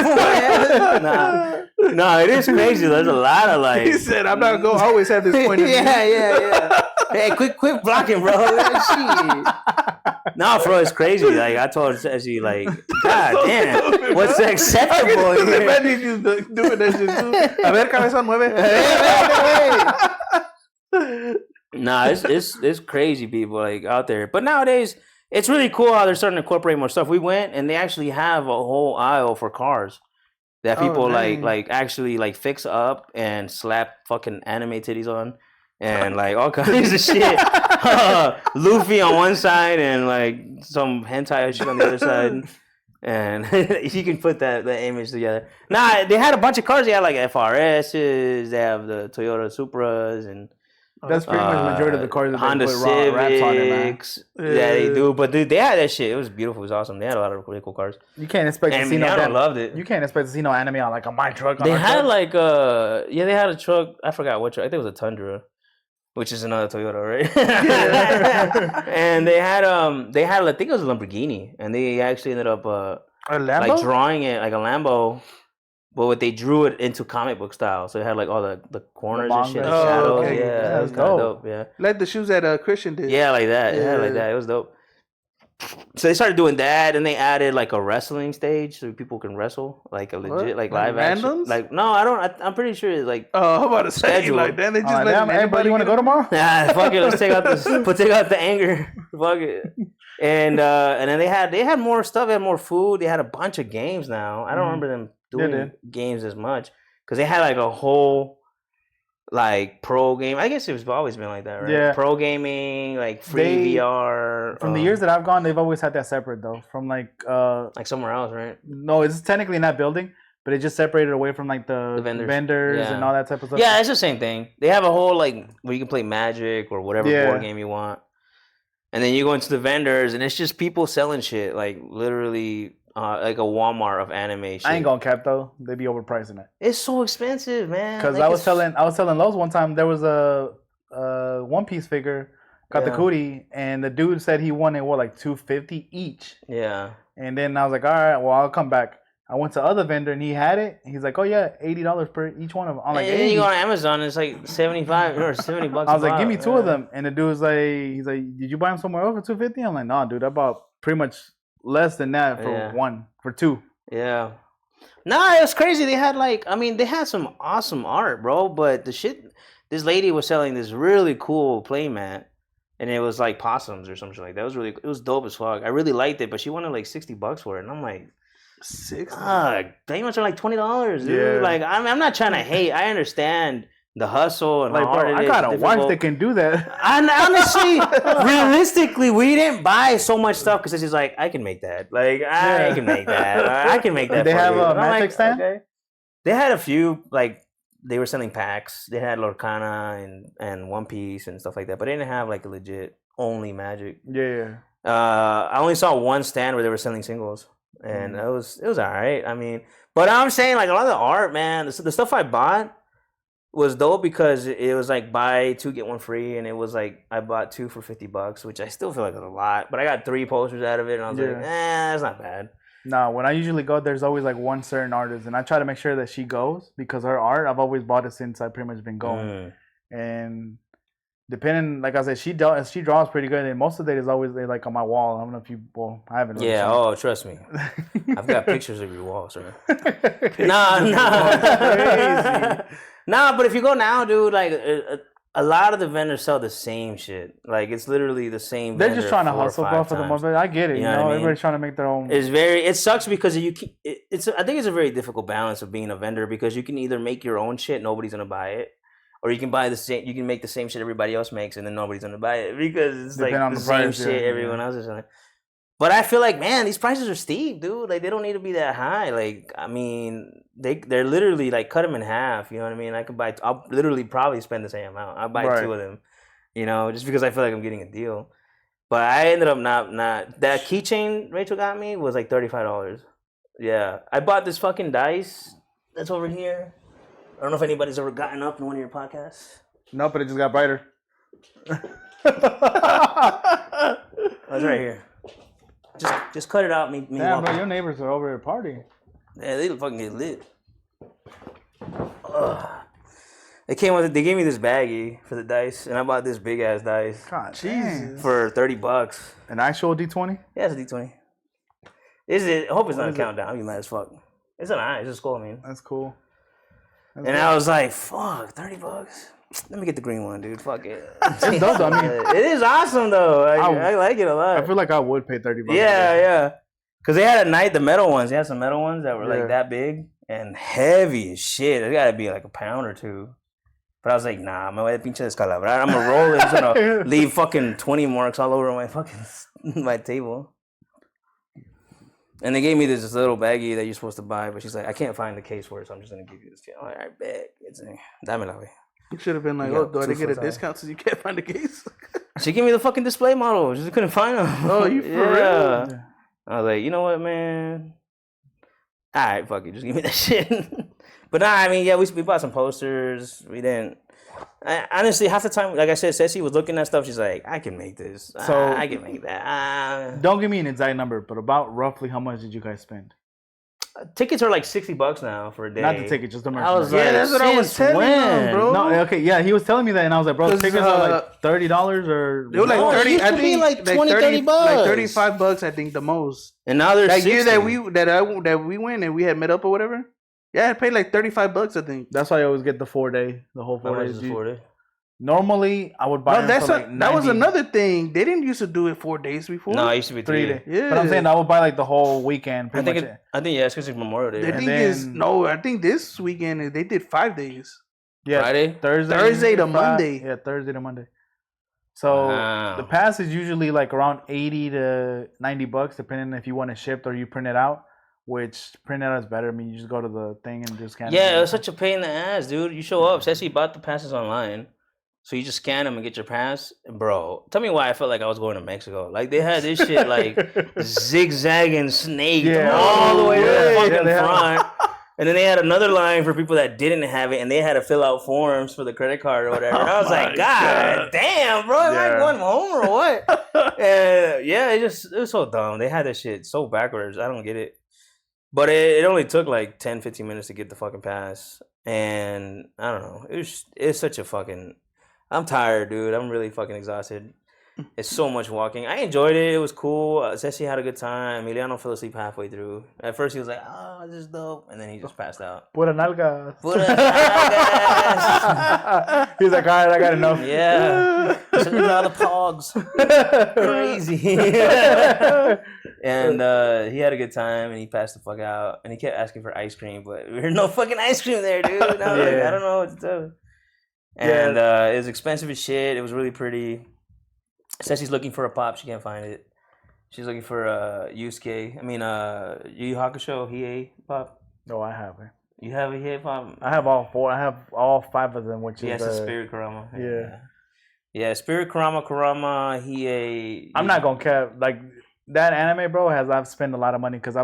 No, it is crazy. There's a lot of like. He said, "I'm not going to always have this point of view." Yeah. Hey, quit blocking, bro. No, bro, it's crazy. Like, I told Ceci, like, God damn, what's acceptable? Imagine you doing that shit too. A ver, cabezón, mueve. Nah, it's crazy, people like out there. But nowadays, it's really cool how they're starting to incorporate more stuff. We went and they actually have a whole aisle for cars that people like actually like fix up and slap fucking anime titties on, and like all kinds of shit. Luffy on one side and like some hentai shit on the other side. And you can put the image together. Nah, they had a bunch of cars. They had like FRSs. They have the Toyota Supras and. That's pretty much the majority of the cars that Honda they put raps on it, man. Yeah, they do. But dude, they had that shit. It was beautiful. It was awesome. They had a lot of really cool cars. You can't expect to see no. I loved it. You can't expect to see no anime on like a my truck. They had like they had a truck. I forgot what truck. I think it was a Tundra, which is another Toyota, right? And they had I think it was a Lamborghini, and they actually ended up a Lambo? Like drawing it like a Lambo. But they drew it into comic book style, so it had like all the corners and shit, shadows. Okay. Yeah, that was kind of dope. Yeah, like the shoes that Christian did. Yeah, like that. Yeah, like that. It was dope. So they started doing that, and they added like a wrestling stage so people can wrestle, like a legit, like live action. Randoms? Like no, I don't. I'm pretty sure it's like. Oh, I'm about to say scheduled. like that. They just let damn, hey, buddy, you want to go tomorrow? Nah, fuck it. Let's take out the anger. Fuck it. And then they had more stuff. They had more food. They had a bunch of games now. I don't remember them doing games as much because they had like a whole. Like pro game, I guess it's always been like that, right? Yeah. Pro gaming, like free VR. From the years that I've gone, they've always had that separate though. From like somewhere else, right? No, it's technically in that building, but it just separated away from like the vendors and all that type of stuff. Yeah, it's the same thing. They have a whole like where you can play Magic or whatever board game you want, and then you go into the vendors, and it's just people selling shit, like literally. Like a Walmart of anime shit. I ain't gonna cap though. They be overpricing it. It's so expensive, man. Because I was telling Lowe's one time there was a One Piece figure, got the cootie, and the dude said he wanted like $250 each. Yeah. And then I was like, all right, well I'll come back. I went to other vendor and he had it. He's like, oh yeah, $80 per each one of them. I'm like, and then you go on Amazon, it's like $75 or $70. I was like, give me two of them, and the dude was like, he's like, did you buy them somewhere else for $250? I'm like, no, dude, I bought pretty much. Less than that for two. Yeah. Nah, it was crazy. They had they had some awesome art, bro. But this lady was selling this really cool playmat, and it was like possums or something like that. It was dope as fuck. I really liked it, but she wanted like $60 for it, and I'm like, $60? Playmat's are like $20, dude. Yeah. Like I'm not trying to hate. I understand. The hustle and like, how hard bro, it is. I got a wife that can do that. And honestly, realistically, we didn't buy so much stuff because she's like, I can make that. Like, I can make that. I can make that. Did they have a magic stand? Okay. They had a few, like, they were selling packs. They had Lorcana and One Piece and stuff like that, but they didn't have like a legit only magic. Yeah. I only saw one stand where they were selling singles, and it was all right. I mean, but I'm saying like a lot of the art, man, the stuff I bought. Was dope because it was like buy two get one free, and it was like I bought two for $50, which I still feel like is a lot. But I got 3 posters out of it, and I was like, that's not bad. No, when I usually go, there's always like one certain artist, and I try to make sure that she goes because her art, I've always bought it since I've pretty much been going. And depending, like I said, she draws pretty good, and most of it is always like on my wall. I don't know if you, I haven't. Really seen trust me, I've got pictures of your wall, sir. Nah. Nah, but if you go now, dude, like a lot of the vendors sell the same shit. Like it's literally the same. They're just trying to hustle, bro, for the most part. I get it. You know everybody's trying to make their own. It sucks because I think it's a very difficult balance of being a vendor because you can either make your own shit, nobody's gonna buy it, or you can buy the same. You can make the same shit everybody else makes, and then nobody's gonna buy it because it's like the same shit everyone else is selling. But I feel like, man, these prices are steep, dude. Like, they don't need to be that high. Like, I mean, they're literally, like, cut them in half. You know what I mean? I'll literally probably spend the same amount. I'll buy 2 of them, you know, just because I feel like I'm getting a deal. But I ended up not. That keychain Rachel got me was, like, $35. Yeah. I bought this fucking dice that's over here. I don't know if anybody's ever gotten up in one of your podcasts. No, but it just got brighter. Oh, it's right here. Just cut it out. Damn, bro, your neighbors are over at a party. Yeah, they fucking get lit. They gave me this baggie for the dice, and I bought this big ass dice. God, Jesus. For $30. An actual D20? Yeah, it's a D20. I hope it's not a countdown. I'll be mad as fuck. It's an eye. It's just cool, man. That's cool. I was like, fuck, $30. Let me get the green one, dude. Fuck it. It's dope, though. I mean, it is awesome, though. I like it a lot. I feel like I would pay $30. Yeah. Because they had the metal ones. They had some metal ones that were like that big and heavy as shit. It got to be like a pound or 2. But I was like, nah, me voy a pinche descalabrar. I'm going to roll it. I'm going to leave fucking 20 marks all over my table. And they gave me this little baggie that you're supposed to buy, but she's like, I can't find the case for it, so I'm just going to give you this. All right, bet. Dámela, güey. You should have been like, do I get a discount since you can't find the case? She gave me the fucking display model. She just couldn't find them. Oh, you for real? I was like, you know what, man? All right, fuck it. Just give me that shit. But nah, I mean, yeah, we bought some posters. We didn't. Honestly, half the time, like I said, Ceci was looking at stuff. She's like, I can make this. So I can make that. Don't give me an exact number, but about roughly how much did you guys spend? Tickets are like $60 now for a day. Not the ticket, just the merchandise. I was like, that's what I was telling him, bro. No, okay, yeah, he was telling me that, and I was like, bro, tickets are like $30 or. They were like 30. I think like 20, $30, like $35. I think the most. And now there's that 60. year that we went and we had met up or whatever. Yeah, I paid like $35. I think. That's why I always get the 4 day, the whole 4 days. 4 day? Normally, I would buy. No, that was another thing. They didn't used to do it 4 days before. No, it used to be 3 days. Yeah, but I'm saying I would buy like the whole weekend. I think yeah, it's because it's Memorial Day. Right? I think this weekend they did 5 days. Yeah, Friday, Thursday to Monday. Yeah, Thursday to Monday. So the pass is usually like around $80 to $90, depending if you want it shipped or you print it out. Which print it out is better. I mean, you just go to the thing and just scan. Yeah, it was such a pain in the ass, dude. You show up. Says he bought the passes online. So you just scan them and get your pass. Bro, tell me why I felt like I was going to Mexico. Like, they had this shit, like, zigzagging snake all the way to the fucking front. And then they had another line for people that didn't have it, and they had to fill out forms for the credit card or whatever. And I was like, God damn, bro, am I going home or what? And, yeah, it was so dumb. They had this shit so backwards. I don't get it. But it only took, like, 10, 15 minutes to get the fucking pass. And, I don't know. It's such a fucking... I'm tired, dude. I'm really fucking exhausted. It's so much walking. I enjoyed it. It was cool. Ceci had a good time. Emiliano fell asleep halfway through. At first, he was like, oh, this is dope. And then he just passed out. Pura nalgas. Pura nalgas. He's like, all right, I got enough. Yeah. Send me all the pogs. Crazy. And he had a good time, and he passed the fuck out. And he kept asking for ice cream, but there's no fucking ice cream there, dude. And I was like, I don't know what to do. And it was expensive as shit. It was really pretty. Says she's looking for a pop. She can't find it. She's looking for a Yusuke. I mean, Yu Yu Hakusho Hiei pop. No, I haven't. You have a Hiei pop? I have all 4. I have all 5 of them, which is the Spirit Kurama. Yeah. Yeah, Spirit Kurama, Hiei. I'm not gonna care. Like, that anime, bro, I've spent a lot of money because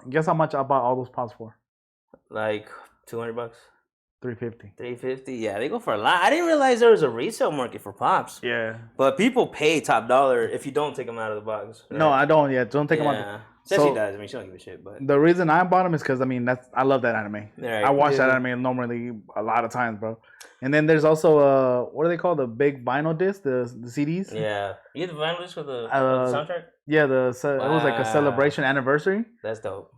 guess how much I bought all those pops for? Like $200? $350. Yeah, they go for a lot. I didn't realize there was a resale market for pops. Yeah. But people pay top dollar if you don't take them out of the box. Right? No, I don't. Yeah, don't take them out. Says she does. I mean, she don't give a shit. But the reason I bought them is because, I mean, I love that anime. Right. I watch that anime normally a lot of times, bro. And then there's also, what do they call the big vinyl disc, the CDs? Yeah. You get the vinyl disc with the soundtrack? Yeah, it was like a celebration anniversary. That's dope.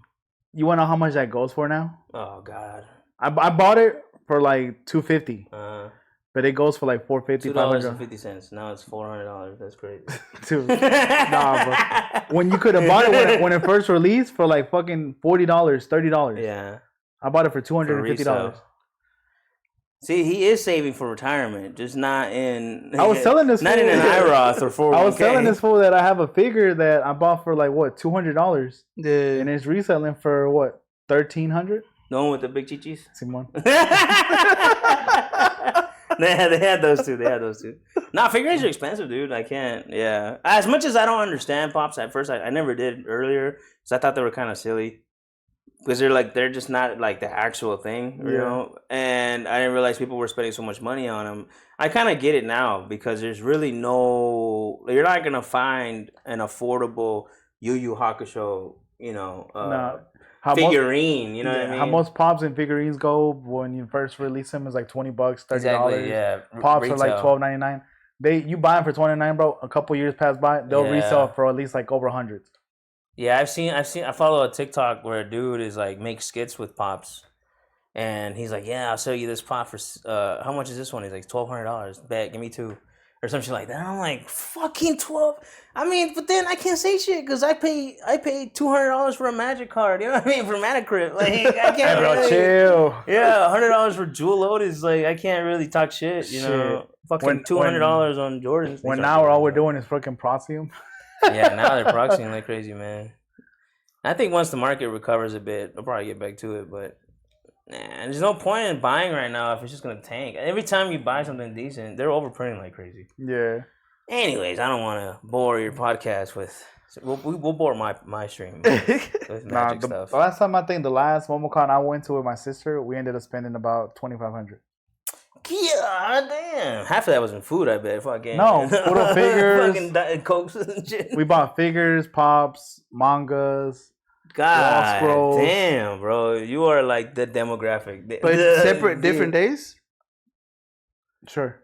You want to know how much that goes for now? Oh, God. I bought it for like $250, but it goes for like $450, $2.50. Now it's $400. That's crazy. Dude, nah, bro. When you could have bought it when it first released for like fucking $40, $30. Yeah, I bought it for $250. See, he is saving for retirement, just not in. I was selling this. Not in an IROTH or 401k. I was selling this fool that I have a figure that I bought for like what $200, and it's reselling for what $1,300. The one with the big chichis? Simon. They had those two. Nah, figurines are expensive, dude. I can't. Yeah. As much as I don't understand pops at first, I never did earlier because I thought they were kind of silly. Because they're just not like the actual thing, you know? And I didn't realize people were spending so much money on them. I kind of get it now because there's really you're not going to find an affordable Yu Yu Hakusho, figurine, you know what I mean? How most pops and figurines go when you first release them is like $20, $30. Exactly, yeah. Pops retail. are like $12.99. You buy them for $29, bro. A couple years pass by, they'll resell for at least like over $100. Yeah, I follow a TikTok where a dude is like makes skits with pops, and he's like, "Yeah, I'll sell you this pop for how much is this one?" He's like, $1,200. Bet, give me 2. Or something like that. And I'm like, fucking 12. I mean, but then I can't say shit because I paid $200 for a magic card. You know what I mean? For Matacrypt. Like, I can't really. Chill. Yeah, $100 for Jewel Lotus. Like, I can't really talk shit. You know, fucking $200 on Jordans. When now all we're doing is fucking proxy them. Yeah, now they're proxying like crazy, man. I think once the market recovers a bit, they'll probably get back to it. But there's no point in buying right now if it's just gonna tank. Every time you buy something decent, they're overprinting like crazy. Yeah. Anyways, I don't want to bore your podcast with. We'll bore my stream with magic stuff. The last time the last MomoCon I went to with my sister, we ended up spending about $2,500. Yeah, damn. Half of that was in food, I bet. Fucking no, figures, fucking Diet Cokes and shit. We bought figures, pops, mangas. God damn, bro. You are like the demographic. But separate, different days? Sure.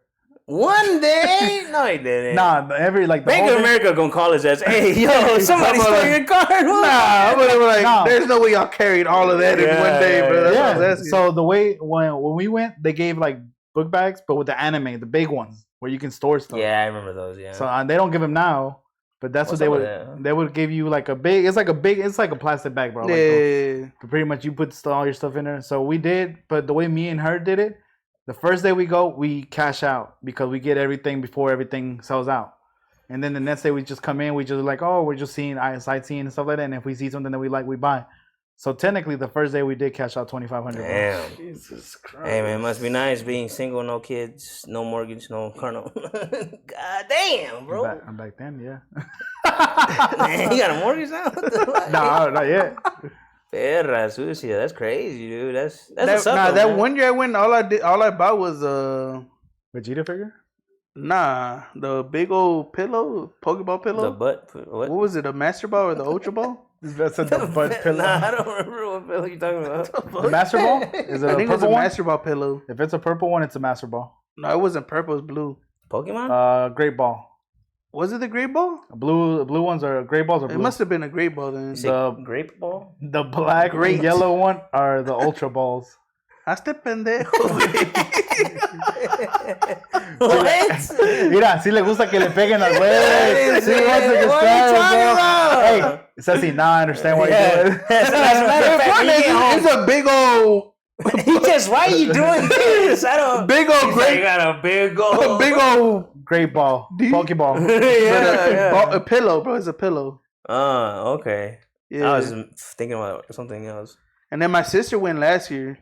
One day? No, he didn't. Nah, Bank of America gonna call his ass. Hey, yo, somebody stole your card. Nah, I'm like, there's no way y'all carried all of that in one day, bro. That's what I was asking. So the way when we went, they gave like book bags, but with the anime, the big ones where you can store stuff. Yeah, I remember those. Yeah. So they don't give them now, but that's what they would. They would give you like a big. It's like a plastic bag, bro. Yeah. Like, pretty much, you put all your stuff in there. So we did, but the way me and her did it. The first day we go, we cash out because we get everything before everything sells out. And then the next day we just come in, we just like, oh, we're just seeing sightseeing and stuff like that. And if we see something that we like, we buy. So technically, the first day we did cash out $2,500. Damn. Jesus Christ. Hey man, it must be nice being single, no kids, no mortgage, no car, no. God damn, bro. I'm back then, yeah. Man, you got a mortgage now? No, not yet. Perra sucia. That's crazy, dude. That's that one year I went, all I bought was Vegeta figure? Nah, the big old pillow, Pokeball pillow. The butt. What was it? A Master Ball or the Ultra Ball? That's the butt pillow. Nah, I don't remember what pillow you're talking about. The Master Ball? Is it I think it was a one? Master Ball pillow. If it's a purple one, it's a Master Ball. No, it wasn't purple. It was blue. Pokemon? Great Ball. Was it the Great Ball? Blue ones are Great Balls. Are blue. It must have been a Great Ball then. The Grape Ball. The black and yellow one are the Ultra Balls. Hazte pendejo. What? Mira, si le gusta que le peguen al güey. Sí, wants to get What are you talking about? Hey, Ceci, now I understand why you're doing it. It's a big old. Why are you doing this? I don't. Big old great. You got a big old. Great ball. Pokeball. A pillow, bro. It's a pillow. Okay. Yeah. I was thinking about something else. And then my sister went last year,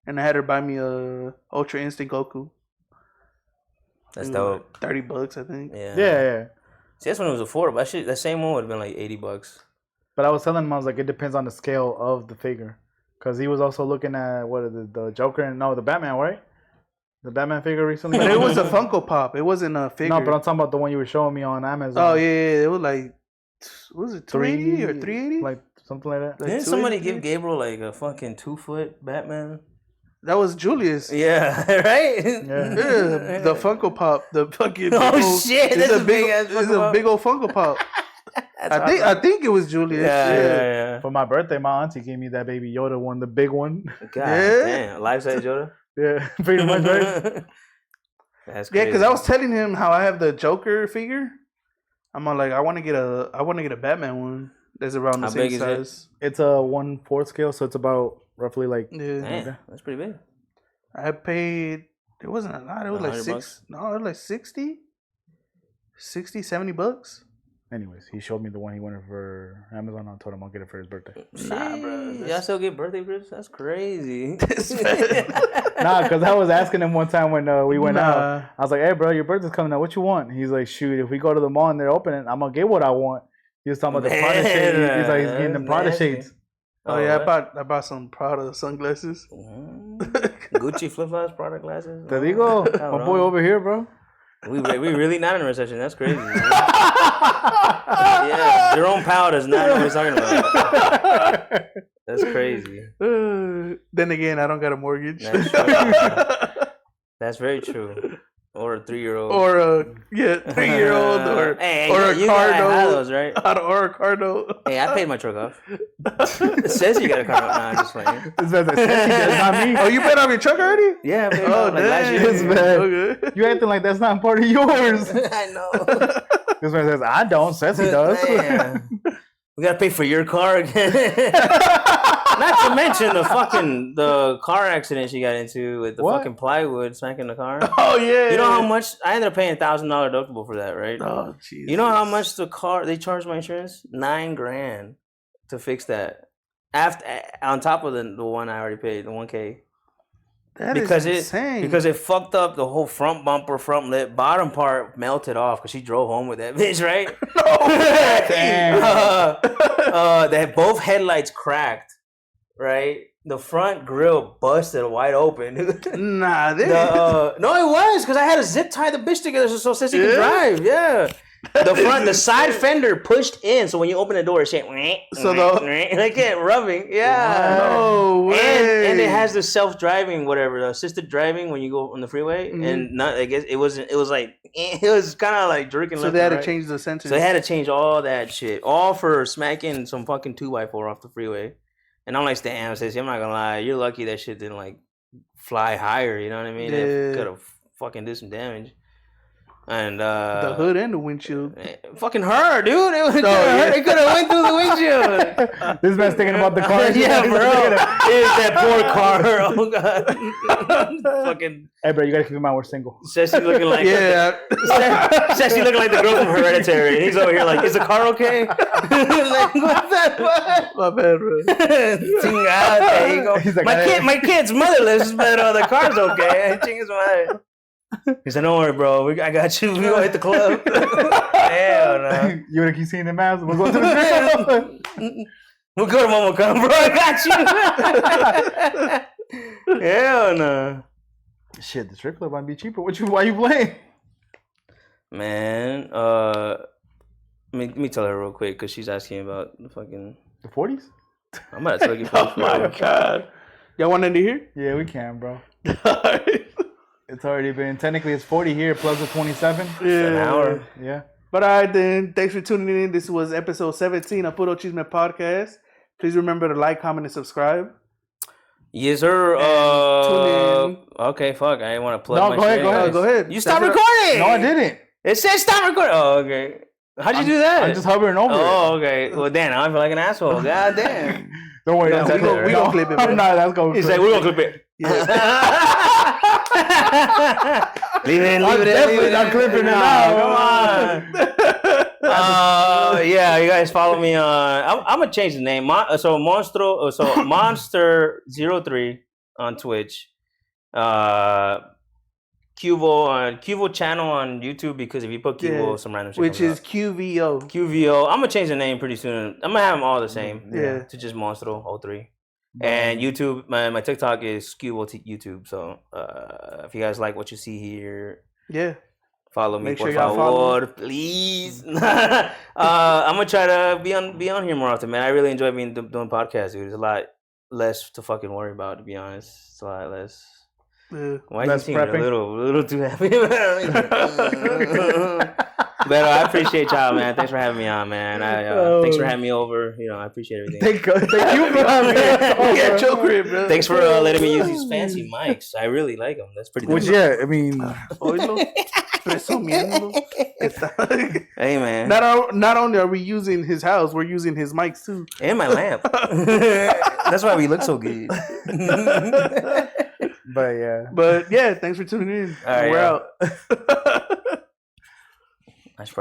and I had her buy me a Ultra Instinct Goku. That's dope. $30, I think. Yeah. See, that's when it was affordable. That same one would have been like $80. But I was telling him, I was like, it depends on the scale of the figure. Because he was also looking at, the Joker and, the Batman, right? The Batman figure recently. But it was a Funko Pop. It wasn't a figure. No, but I'm talking about the one you were showing me on Amazon. Oh, yeah. It was like, what was it, 280 or 380? Like, something like that. Didn't somebody give Gabriel like a fucking 2-foot Batman? That was Julius. Yeah, right? Yeah. The Funko Pop. The fucking shit. It's a big old Funko Pop. I think it was Julius. Yeah. For my birthday, my auntie gave me that baby Yoda one, the big one. God damn. Life-size Yoda? Yeah, pretty much, right? That's crazy. Yeah, because I was telling him how I have the Joker figure. I'm like, I want to get a Batman one that's around the same size. It's a 1/4 scale, so it's about roughly like. Yeah, damn, that's pretty big. I paid. It wasn't a lot. It was like $6. No, it was like 60, $70. Anyways, he showed me the one he wanted for Amazon. I told him I'll get it for his birthday. Nah, bro. Y'all still get birthday gifts? That's crazy. Nah, because I was asking him one time when we went out. I was like, hey, bro, your birthday's coming out. What you want? He's like, shoot, if we go to the mall and they're opening, I'm going to get what I want. He was talking about the Prada shades. He's like, he's getting them Prada shades. Oh, yeah, I bought some Prada sunglasses. Gucci flip-flops, Prada glasses. Te digo, my boy over here, bro. We really not in a recession. That's crazy. Yeah, Jerome Powell does not know what he's talking about. That's crazy. Then again, I don't got a mortgage. That's very true. Or a 3-year-old. Or a 3-year-old or a car note. Those, right? Or a car note. Hey, I paid my truck off. It says you got a car note. Nah, I'm just playing. It says not me. Oh, you paid off your truck already? Yeah, I paid off like last year. This man. Okay. You acting like that's not part of yours. I know. This man says, I don't. Says he does. We gotta pay for your car again. Not to mention the car accident she got into with the fucking plywood smacking the car. Oh yeah. You know how much I ended up paying $1,000 deductible for that, right? Oh Jesus. You know how much the car they charged my insurance? $9,000 to fix that. After on top of the one I already paid, the $1,000. That is insane. Because it fucked up the whole front bumper, front lip, bottom part melted off because she drove home with that bitch, right? That both headlights cracked, right? The front grill busted wide open. Nah, no, it was because I had to zip tie the bitch together so Sissy could drive. Yeah, the side fender pushed in, so when you open the door, it's like it rubbing. Yeah. No way. And it has the self-driving, whatever, the assisted driving when you go on the freeway, and not. I guess it wasn't. It was like it was kind of like jerking. So they had to change the sensors. So they had to change all that shit, all for smacking some fucking 2x4 off the freeway. And I'm like, damn, sis, I'm not gonna lie, you're lucky that shit didn't like fly higher. You know what I mean? It could have fucking did some damage. And the hood and the windshield. Fucking her, dude. It could have went through the windshield. This man's thinking about the car. Yeah, bro. It's that poor car. Oh god. Fucking. Hey, bro, you gotta keep in mind we're single. Sassy looking like Sassy looking like the girl from Hereditary. And he's over here like, is the car okay? Like, what's that? My bad, bro. There you go. Like, my kid's motherless, but the car's okay. His mother. He said, "Don't worry, bro. I got you. We gonna hit the club." Hell no. You wanna keep seeing the maps? We'll go to the club. We'll go to Momo Come, bro. I got you. Hell no. Shit, the strip club might be cheaper. Why you playing? Man, let me tell her real quick because she's asking about the fucking 40s. I'm about to tell you. Oh my god. Y'all want to hear? Yeah, we can, bro. It's already been, technically it's 40 here plus the 27. Yeah. An hour. Yeah. But all right then, thanks for tuning in. This was episode 17 of Puro Chisme Podcast. Please remember to like, comment, and subscribe. Yes, sir. Tune in. Okay, fuck. I didn't want to plug my shit. Go ahead. You stopped recording. No, I didn't. It said stop recording. Oh, okay. How'd you do that? I'm just hovering over it. Oh, okay. Well, damn, I feel like an asshole. God damn. Don't worry. No, we gonna clip it, bro. No, that's going to He's like, we're going to clip it. Leave it in. I'm definitely not clipping it out. Come on. Yeah, you guys follow me on. I'm gonna change the name. Monster03 on Twitch. Cuvo channel on YouTube, because if you put Cuvo, some random shit which is up. QVO. I'm gonna change the name pretty soon. I'm gonna have them all the same. Yeah. To just Monstro03. And YouTube, my TikTok is Cuvo YouTube. So if you guys like what you see here, follow me. Make sure por y'all follow. Please. I'm gonna try to be on here more often, man. I really enjoy doing podcasts, dude. There's a lot less to fucking worry about, to be honest. It's a lot less. Why are you seem a little too happy? But I appreciate y'all, man. Thanks for having me on, man. Thanks for having me over. You know, I appreciate everything. Thank you for having me. Yeah, choke rib, bro. Thanks for letting me use these fancy mics. I really like them. That's pretty. Which, yeah, I mean, hey, man. Not only are we using his house, we're using his mics too, and my lamp. That's why we look so good. But yeah, thanks for tuning in. All right, we're out. Nice.